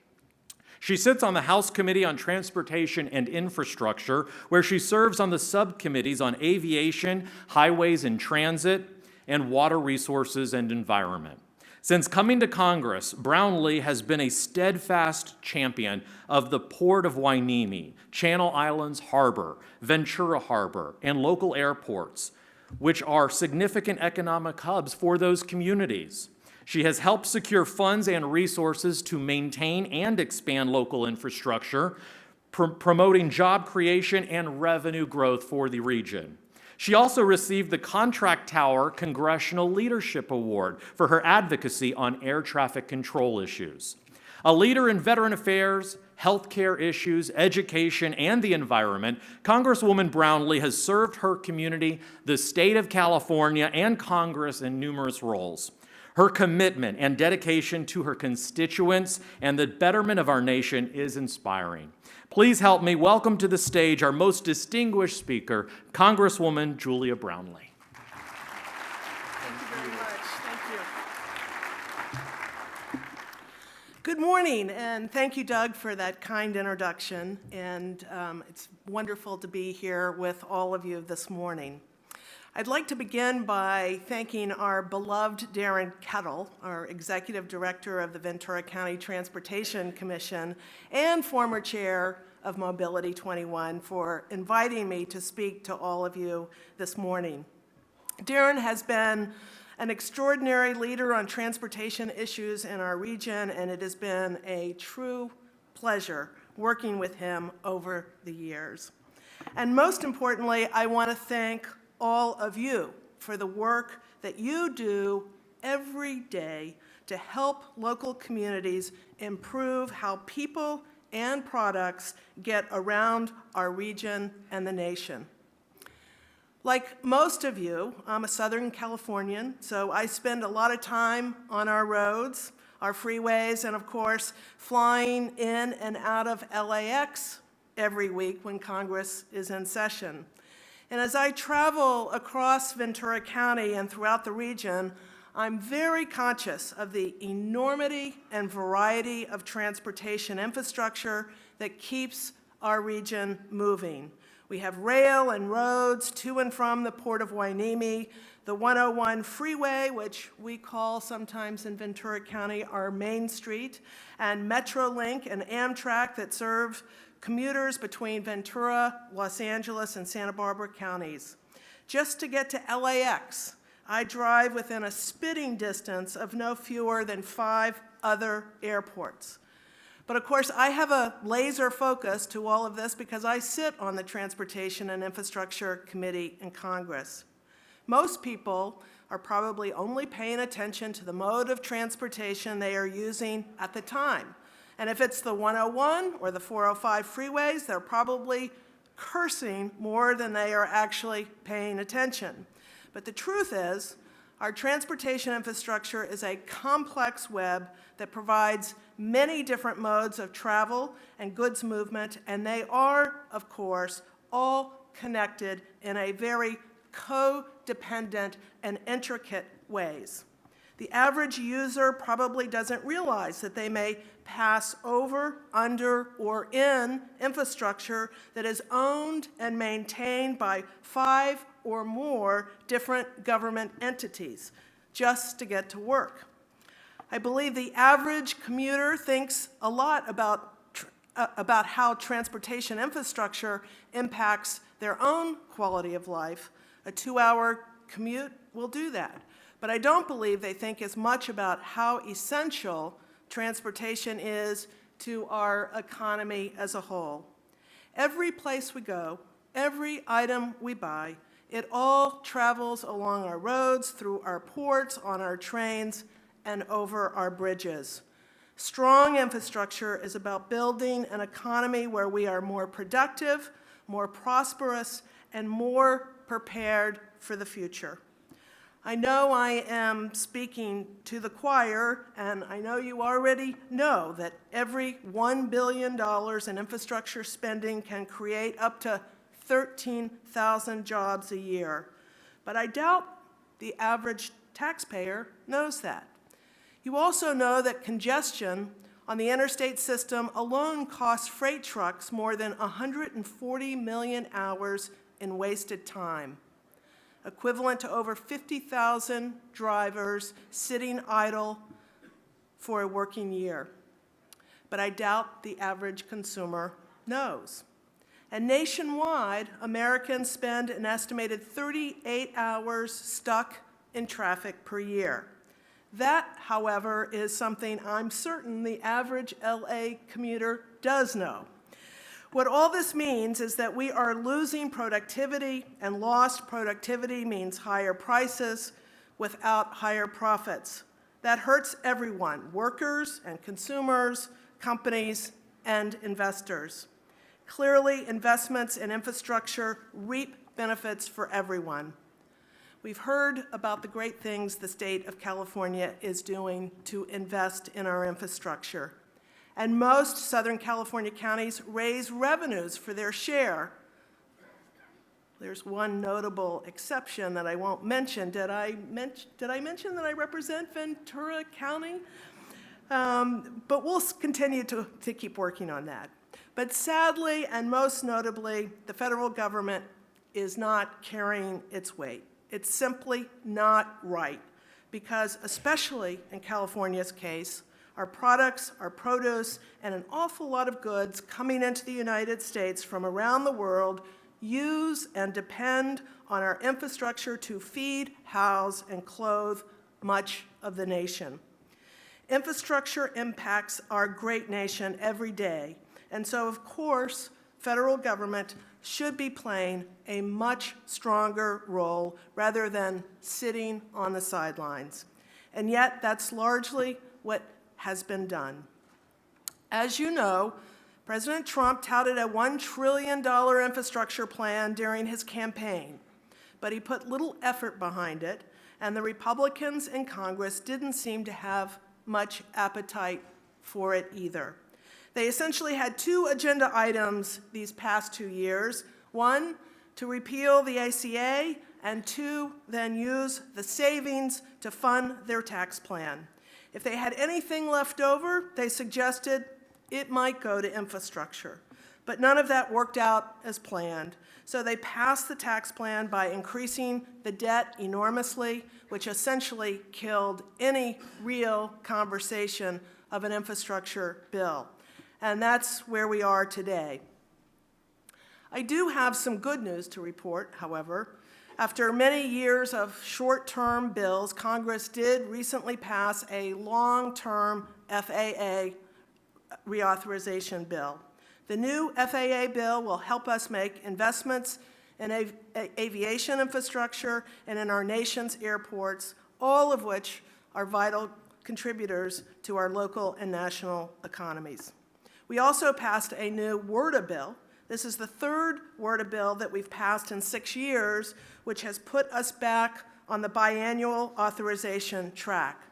She sits on the House Committee on Transportation and Infrastructure, where she serves on the subcommittees on aviation, highways and transit, and water resources and environment. Since coming to Congress, Brownley has been a steadfast champion of the Port of Hueneme, Channel Islands Harbor, Ventura Harbor, and local airports, which are significant economic hubs for those communities. She has helped secure funds and resources to maintain and expand local infrastructure, promoting job creation and revenue growth for the region. She also received the Contract Tower Congressional Leadership Award for her advocacy on air traffic control issues. A leader in veteran affairs, healthcare issues, education, and the environment, Congresswoman Brownley has served her community, the state of California, and Congress in numerous roles. Her commitment and dedication to her constituents and the betterment of our nation is inspiring. Please help me welcome to the stage our most distinguished speaker, Congresswoman Julia Brownley. Thank you very much. Thank you. Good morning, and thank you, Doug, for that kind introduction. And it's wonderful to be here with all of you this morning. I'd like to begin by thanking our beloved Darren Kettle, our Executive Director of the Ventura County Transportation Commission and former chair of Mobility 21, for inviting me to speak to all of you this morning. Darren has been an extraordinary leader on transportation issues in our region, and it has been a true pleasure working with him over the years. And most importantly, I want to thank all of you for the work that you do every day to help local communities improve how people and products get around our region and the nation. Like most of you, I'm a Southern Californian, so I spend a lot of time on our roads, our freeways, and of course, flying in and out of LAX every week when Congress is in session. And as I travel across Ventura County and throughout the region, I'm very conscious of the enormity and variety of transportation infrastructure that keeps our region moving. We have rail and roads to and from the Port of Hueneme, the 101 freeway, which we call sometimes in Ventura County our Main Street, and Metrolink and Amtrak that serve commuters between Ventura, Los Angeles, and Santa Barbara counties. Just to get to LAX, I drive within a spitting distance of no fewer than 5 other airports. But of course, I have a laser focus to all of this because I sit on the Transportation and Infrastructure Committee in Congress. Most people are probably only paying attention to the mode of transportation they are using at the time. And if it's the 101 or the 405 freeways, they're probably cursing more than they are actually paying attention. But the truth is, our transportation infrastructure is a complex web that provides many different modes of travel and goods movement, and they are, of course, all connected in a very codependent and intricate ways. The average user probably doesn't realize that they may pass over, under, or in infrastructure that is owned and maintained by 5 or more different government entities just to get to work. I believe the average commuter thinks a lot about how transportation infrastructure impacts their own quality of life. A 2-hour commute will do that. But I don't believe they think as much about how essential transportation is to our economy as a whole. Every place we go, every item we buy, it all travels along our roads, through our ports, on our trains, and over our bridges. Strong infrastructure is about building an economy where we are more productive, more prosperous, and more prepared for the future. I know I am speaking to the choir, and I know you already know that every $1 billion in infrastructure spending can create up to 13,000 jobs a year. But I doubt the average taxpayer knows that. You also know that congestion on the interstate system alone costs freight trucks more than 140 million hours in wasted time, equivalent to over 50,000 drivers sitting idle for a working year. But I doubt the average consumer knows. And nationwide, Americans spend an estimated 38 hours stuck in traffic per year. That, however, is something I'm certain the average LA commuter does know. What all this means is that we are losing productivity, and lost productivity means higher prices without higher profits. That hurts everyone, workers and consumers, companies and investors. Clearly, investments in infrastructure reap benefits for everyone. We've heard about the great things the state of California is doing to invest in our infrastructure. And most Southern California counties raise revenues for their share. There's one notable exception that I won't mention. Did I mention that I represent Ventura County? But we'll continue to keep working on that. But sadly, and most notably, the federal government is not carrying its weight. It's simply not right, because especially in California's case, our products, our produce, and an awful lot of goods coming into the United States from around the world use and depend on our infrastructure to feed, house, and clothe much of the nation. Infrastructure impacts our great nation every day, and so, of course, federal government should be playing a much stronger role rather than sitting on the sidelines. And yet, that's largely what has been done. As you know, President Trump touted a $1 trillion infrastructure plan during his campaign, but he put little effort behind it, and the Republicans in Congress didn't seem to have much appetite for it either. They essentially had two agenda items these past 2 years. One, to repeal the ACA, and two, then use the savings to fund their tax plan. If they had anything left over, they suggested it might go to infrastructure. But none of that worked out as planned. So they passed the tax plan by increasing the debt enormously, which essentially killed any real conversation of an infrastructure bill. And that's where we are today. I do have some good news to report, however. After many years of short-term bills, Congress did recently pass a long-term FAA reauthorization bill. The new FAA bill will help us make investments in aviation infrastructure and in our nation's airports, all of which are vital contributors to our local and national economies. We also passed a new WRDA bill. This is the third WRDA bill that we've passed in 6 years, which has put us back on the biannual authorization track.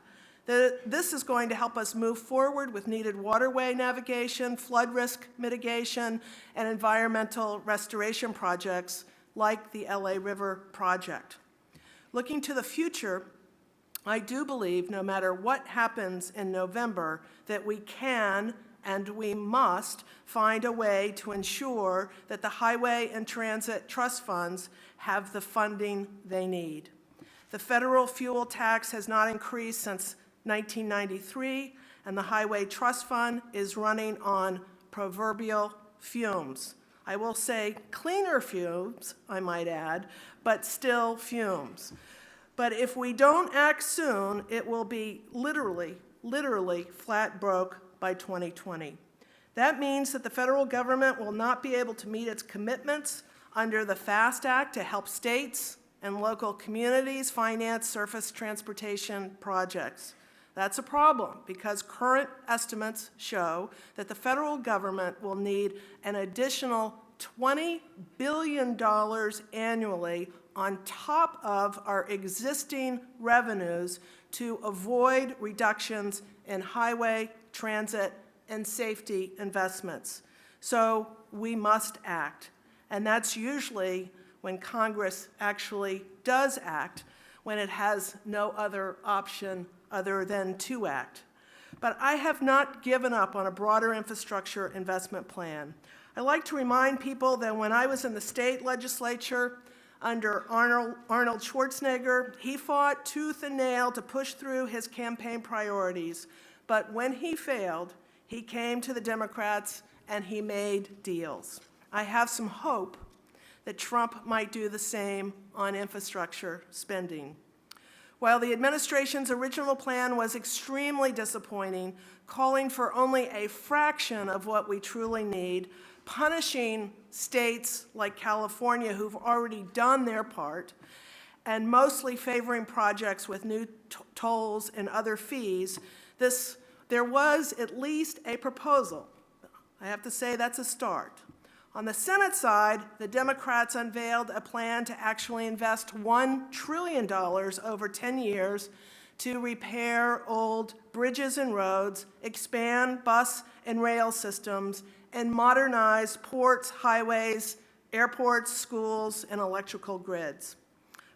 This is going to help us move forward with needed waterway navigation, flood risk mitigation, and environmental restoration projects like the LA River project. Looking to the future, I do believe no matter what happens in November, that we can and we must find a way to ensure that the Highway and Transit Trust Funds have the funding they need. The federal fuel tax has not increased since 1993, and the Highway Trust Fund is running on proverbial fumes. I will say cleaner fumes, I might add, but still fumes. But if we don't act soon, it will be literally flat broke by 2020. That means that the federal government will not be able to meet its commitments under the FAST Act to help states and local communities finance surface transportation projects. That's a problem because current estimates show that the federal government will need an additional $20 billion annually on top of our existing revenues to avoid reductions in highway, transit, and safety investments. So we must act. And that's usually when Congress actually does act, when it has no other option other than to act. But I have not given up on a broader infrastructure investment plan. I like to remind people that when I was in the state legislature under Arnold Schwarzenegger, he fought tooth and nail to push through his campaign priorities. But when he failed, he came to the Democrats and he made deals. I have some hope that Trump might do the same on infrastructure spending. While the administration's original plan was extremely disappointing, calling for only a fraction of what we truly need, punishing states like California who've already done their part, and mostly favoring projects with new tolls and other fees, there was at least a proposal. I have to say that's a start. On the Senate side, the Democrats unveiled a plan to actually invest $1 trillion over 10 years to repair old bridges and roads, expand bus and rail systems, and modernize ports, highways, airports, schools, and electrical grids.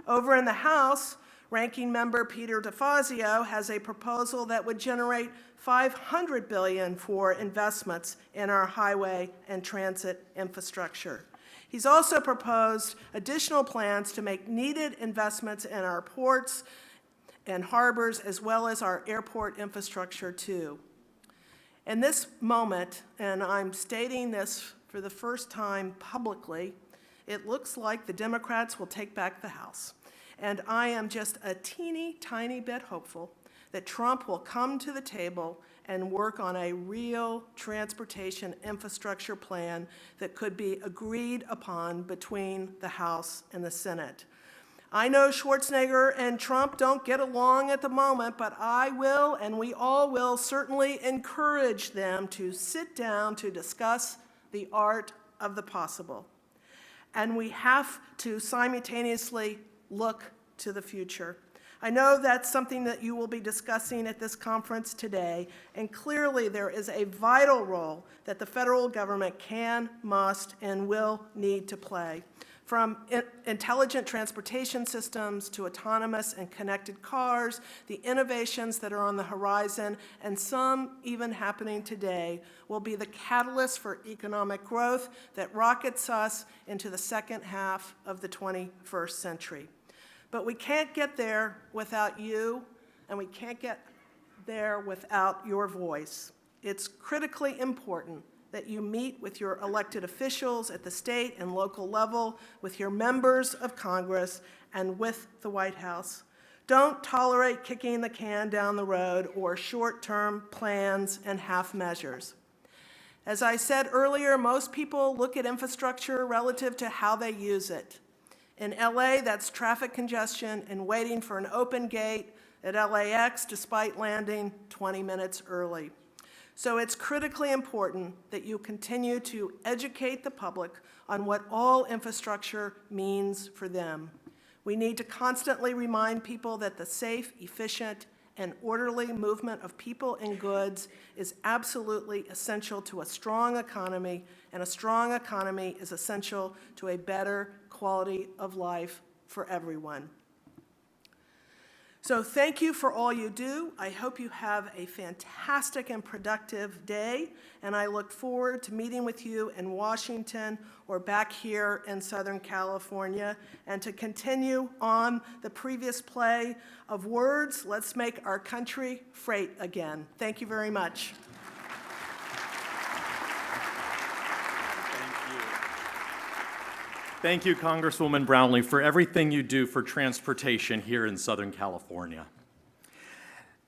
Over in the House, Ranking Member Peter DeFazio has a proposal that would generate $500 billion for investments in our highway and transit infrastructure. He's also proposed additional plans to make needed investments in our ports and harbors, as well as our airport infrastructure too. In this moment, and I'm stating this for the first time publicly, it looks like the Democrats will take back the House. And I am just a teeny tiny bit hopeful that Trump will come to the table and work on a real transportation infrastructure plan that could be agreed upon between the House and the Senate. I know Schwarzenegger and Trump don't get along at the moment, but I will, and we all will, certainly encourage them to sit down to discuss the art of the possible. And we have to simultaneously look to the future. I know that's something that you will be discussing at this conference today, and clearly there is a vital role that the federal government can, must, and will need to play. From intelligent transportation systems to autonomous and connected cars, the innovations that are on the horizon, and some even happening today, will be the catalyst for economic growth that rockets us into the second half of the 21st century. But we can't get there without you, and we can't get there without your voice. It's critically important that you meet with your elected officials at the state and local level, with your members of Congress, and with the White House. Don't tolerate kicking the can down the road or short-term plans and half measures. As I said earlier, most people look at infrastructure relative to how they use it. In LA, that's traffic congestion and waiting for an open gate at LAX despite landing 20 minutes early. So it's critically important that you continue to educate the public on what all infrastructure means for them. We need to constantly remind people that the safe, efficient, and orderly movement of people and goods is absolutely essential to a strong economy, and a strong economy is essential to a better quality of life for everyone. So thank you for all you do. I hope you have a fantastic and productive day, and I look forward to meeting with you in Washington or back here in Southern California, and to continue on the previous play of words. Let's make our country freight again. Thank you very much. Thank you, Congresswoman Brownlee, for everything you do for transportation here in Southern California.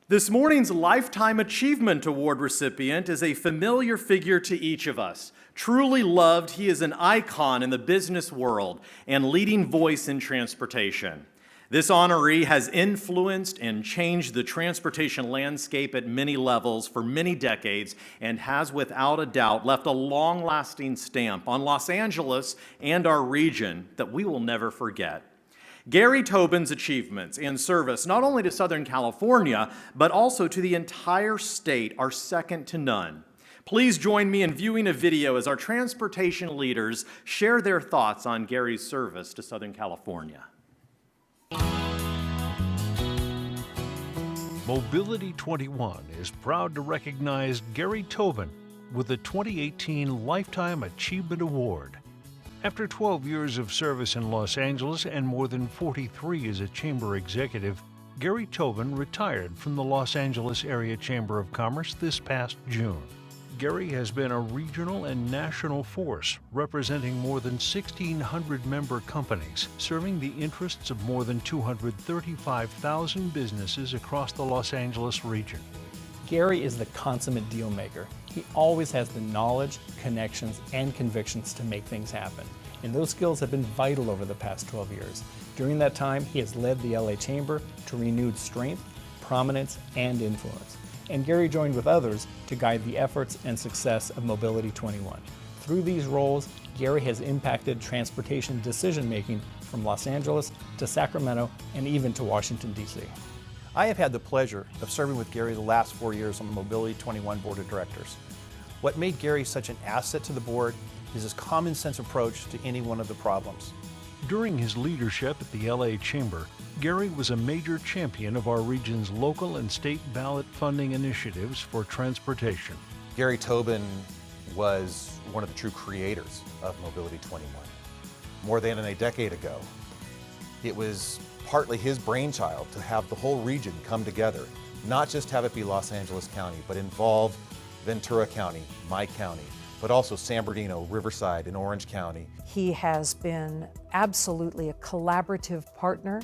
This morning's Lifetime Achievement Award recipient is a familiar figure to each of us. Truly loved, he is an icon in the business world and leading voice in transportation. This honoree has influenced and changed the transportation landscape at many levels for many decades, and has without a doubt left a long-lasting stamp on Los Angeles and our region that we will never forget. Gary Tobin's achievements and service, not only to Southern California, but also to the entire state, are second to none. Please join me in viewing a video as our transportation leaders share their thoughts on Gary's service to Southern California. Mobility 21 is proud to recognize Gary Tobin with the 2018 Lifetime Achievement Award. After 12 years of service in Los Angeles and more than 43 as a chamber executive, Gary Tobin retired from the Los Angeles Area Chamber of Commerce this past June. Gary has been a regional and national force, representing more than 1,600 member companies, serving the interests of more than 235,000 businesses across the Los Angeles region. Gary is the consummate deal maker. He always has the knowledge, connections, and convictions to make things happen. And those skills have been vital over the past 12 years. During that time, he has led the LA Chamber to renewed strength, prominence, and influence. And Gary joined with others to guide the efforts and success of Mobility 21. Through these roles, Gary has impacted transportation decision-making from Los Angeles to Sacramento and even to Washington, D.C. I have had the pleasure of serving with Gary the last 4 years on the Mobility 21 Board of Directors. What made Gary such an asset to the board is his common sense approach to any one of the problems. During his leadership at the LA Chamber, Gary was a major champion of our region's local and state ballot funding initiatives for transportation. Gary Tobin was one of the true creators of Mobility 21. More than a decade ago, it was partly his brainchild to have the whole region come together, not just have it be Los Angeles County, but involve Ventura County, my county, but also San Bernardino, Riverside, and Orange County. He has been absolutely a collaborative partner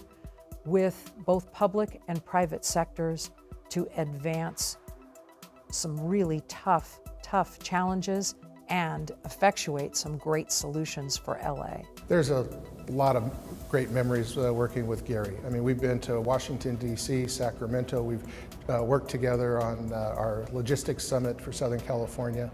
with both public and private sectors to advance some really tough challenges and effectuate some great solutions for LA. There's a lot of great memories working with Gary. I mean, we've been to Washington, D.C., Sacramento. We've worked together on our logistics summit for Southern California.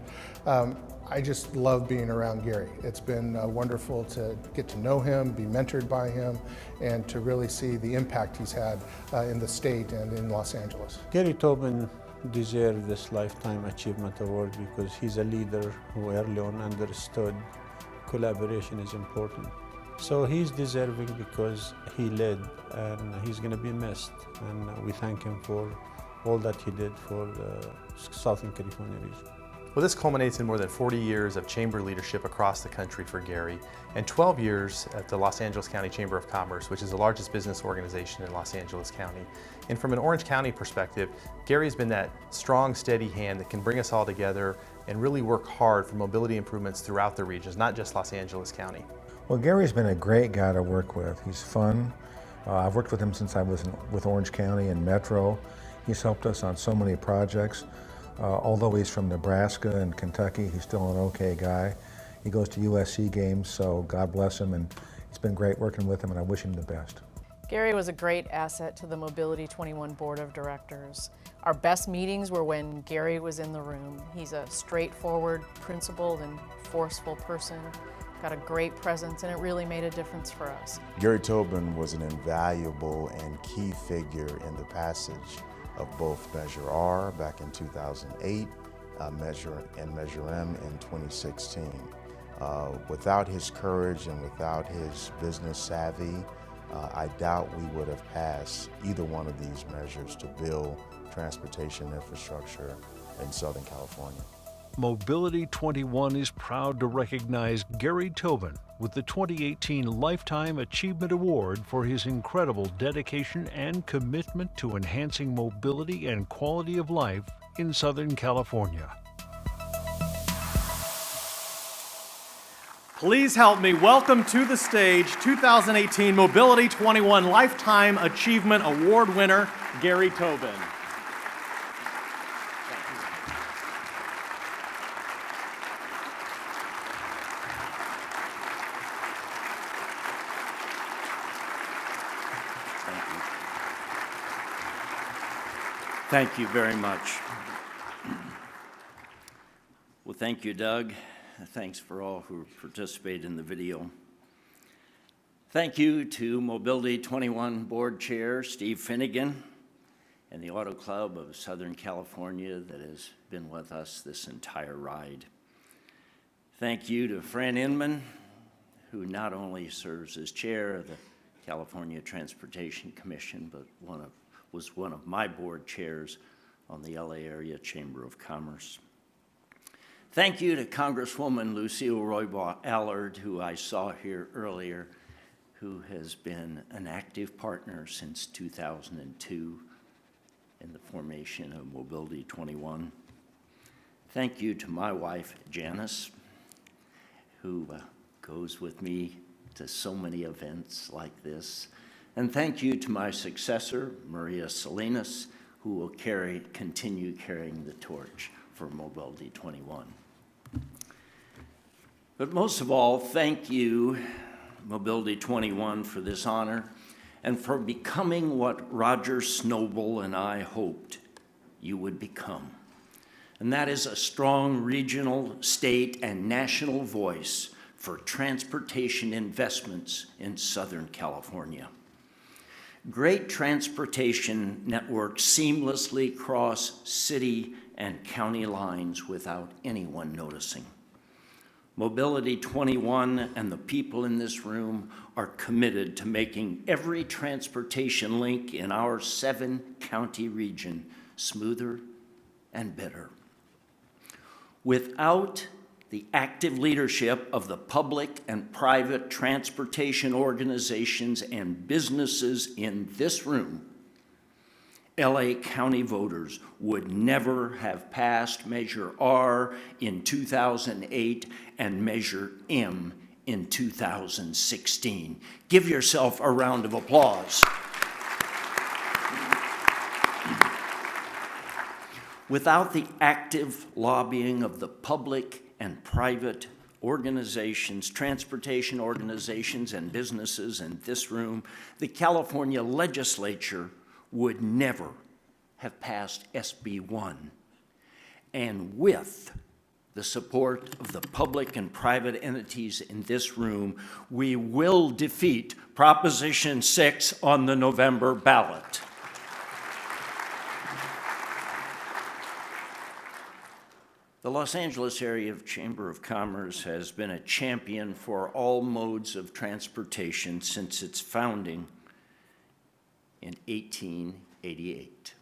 I just love being around Gary. It's been wonderful to get to know him, be mentored by him, and to really see the impact he's had in the state and in Los Angeles. Gary Tobin deserves this Lifetime Achievement Award because he's a leader who early on understood collaboration is important. So he's deserving because he led, and he's going to be missed. And we thank him for all that he did for the Southern California region. Well, this culminates in more than 40 years of chamber leadership across the country for Gary, and 12 years at the Los Angeles County Chamber of Commerce, which is the largest business organization in Los Angeles County. And from an Orange County perspective, Gary's been that strong, steady hand that can bring us all together and really work hard for mobility improvements throughout the regions, not just Los Angeles County. Well, Gary's been a great guy to work with. He's fun. I've worked with him since I was with Orange County and Metro. He's helped us on so many projects. Although he's from Nebraska and Kentucky, he's still an okay guy. He goes to USC games, so God bless him, and it's been great working with him, and I wish him the best. Gary was a great asset to the Mobility 21 Board of Directors. Our best meetings were when Gary was in the room. He's a straightforward, principled, and forceful person. Got a great presence, and it really made a difference for us. Gary Tobin was an invaluable and key figure in the passage of both Measure R back in 2008, Measure M in 2016. Without his courage and without his business savvy, I doubt we would have passed either one of these measures to build transportation infrastructure in Southern California. Mobility 21 is proud to recognize Gary Tobin with the 2018 Lifetime Achievement Award for his incredible dedication and commitment to enhancing mobility and quality of life in Southern California. Please help me welcome to the stage 2018 Mobility 21 Lifetime Achievement Award winner, Gary Tobin. Thank you very much. Well, thank you, Doug. Thanks for all who participated in the video. Thank you to Mobility 21 Board Chair Steve Finnegan and the Auto Club of Southern California that has been with us this entire ride. Thank you to Fran Inman, who not only serves as chair of the California Transportation Commission, but was one of my board chairs on the LA Area Chamber of Commerce. Thank you to Congresswoman Lucille Roybal-Allard, who I saw here earlier, who has been an active partner since 2002 in the formation of Mobility 21. Thank you to my wife, Janice, who goes with me to so many events like this. And thank you to my successor, Maria Salinas, who will continue carrying the torch for Mobility 21. But most of all, thank you, Mobility 21, for this honor and for becoming what Roger Snowball and I hoped you would become. And that is a strong regional, state, and national voice for transportation investments in Southern California. Great transportation networks seamlessly cross city and county lines without anyone noticing. Mobility 21 and the people in this room are committed to making every transportation link in our 7-county region smoother and better. Without the active leadership of the public and private transportation organizations and businesses in this room, LA County voters would never have passed Measure R in 2008 and Measure M in 2016. Give yourself a round of applause. Without the active lobbying of the public and private organizations, transportation organizations, and businesses in this room, the California legislature would never have passed SB 1. And with the support of the public and private entities in this room, we will defeat Proposition 6 on the November ballot. The Los Angeles Area Chamber of Commerce has been a champion for all modes of transportation since its founding in 1888.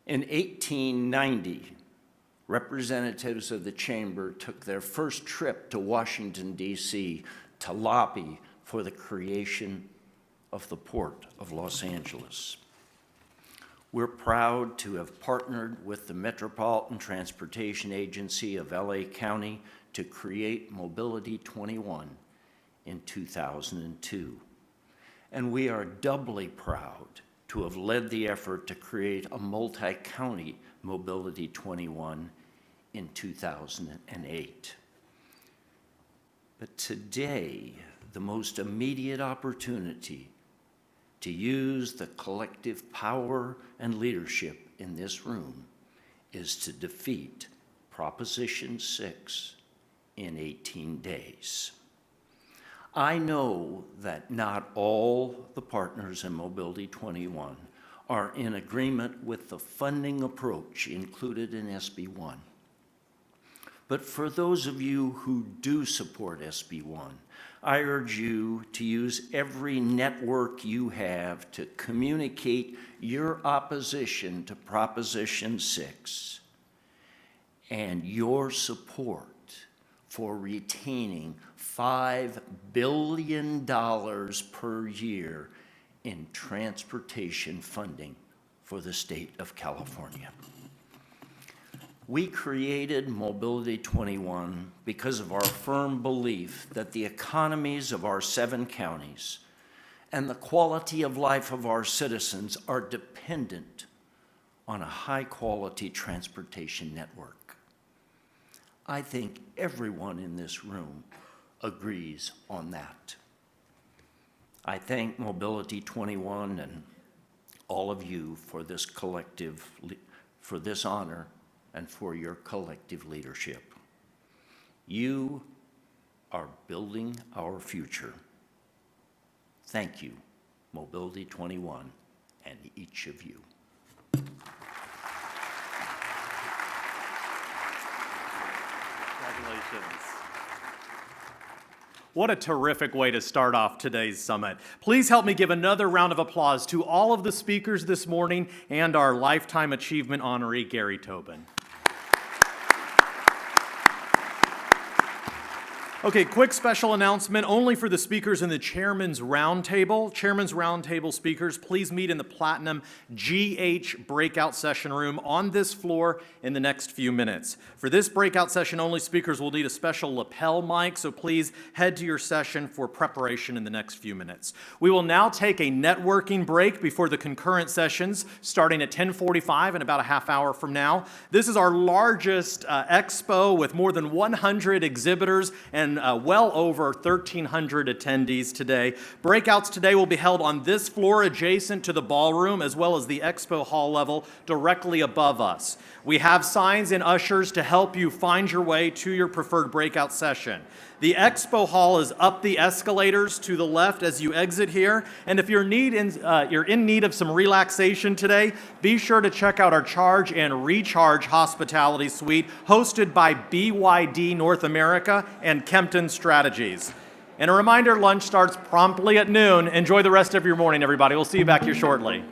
In 1890, representatives of the Chamber took their first trip to Washington, D.C. to lobby for the creation of the Port of Los Angeles. We're proud to have partnered with the Metropolitan Transportation Agency of LA County to create Mobility 21 in 2002. And we are doubly proud to have led the effort to create a multi-county Mobility 21 in 2008. But today, the most immediate opportunity to use the collective power and leadership in this room is to defeat Proposition 6 in 18 days. I know that not all the partners in Mobility 21 are in agreement with the funding approach included in SB 1. But for those of you who do support SB 1, I urge you to use every network you have to communicate your opposition to Proposition 6 and your support for retaining $5 billion per year in transportation funding for the state of California. We created Mobility 21 because of our firm belief that the economies of our 7 counties and the quality of life of our citizens are dependent on a high-quality transportation network. I think everyone in this room agrees on that. I thank Mobility 21 and all of you for this for this honor and for your collective leadership. You are building our future. Thank you, Mobility 21, and each of you. Congratulations. What a terrific way to start off today's summit. Please help me give another round of applause to all of the speakers this morning and our Lifetime Achievement honoree, Gary Tobin. Okay, quick special announcement only for the speakers in the Chairman's Roundtable. Chairman's Roundtable speakers, please meet in the Platinum GH breakout session room on this floor in the next few minutes. For this breakout session only, speakers will need a special lapel mic, so please head to your session for preparation in the next few minutes. We will now take a networking break before the concurrent sessions starting at 10:45 in about a half hour from now. This is our largest expo with more than 100 exhibitors and well over 1,300 attendees today. Breakouts today will be held on this floor adjacent to the ballroom as well as the expo hall level directly above us. We have signs and ushers to help you find your way to your preferred breakout session. The expo hall is up the escalators to the left as you exit here. And if you're in need of some relaxation today, be sure to check out our Charge and Recharge Hospitality Suite, hosted by BYD North America and Kempton Strategies. And a reminder, lunch starts promptly at noon. Enjoy the rest of your morning, everybody. We'll see you back here shortly.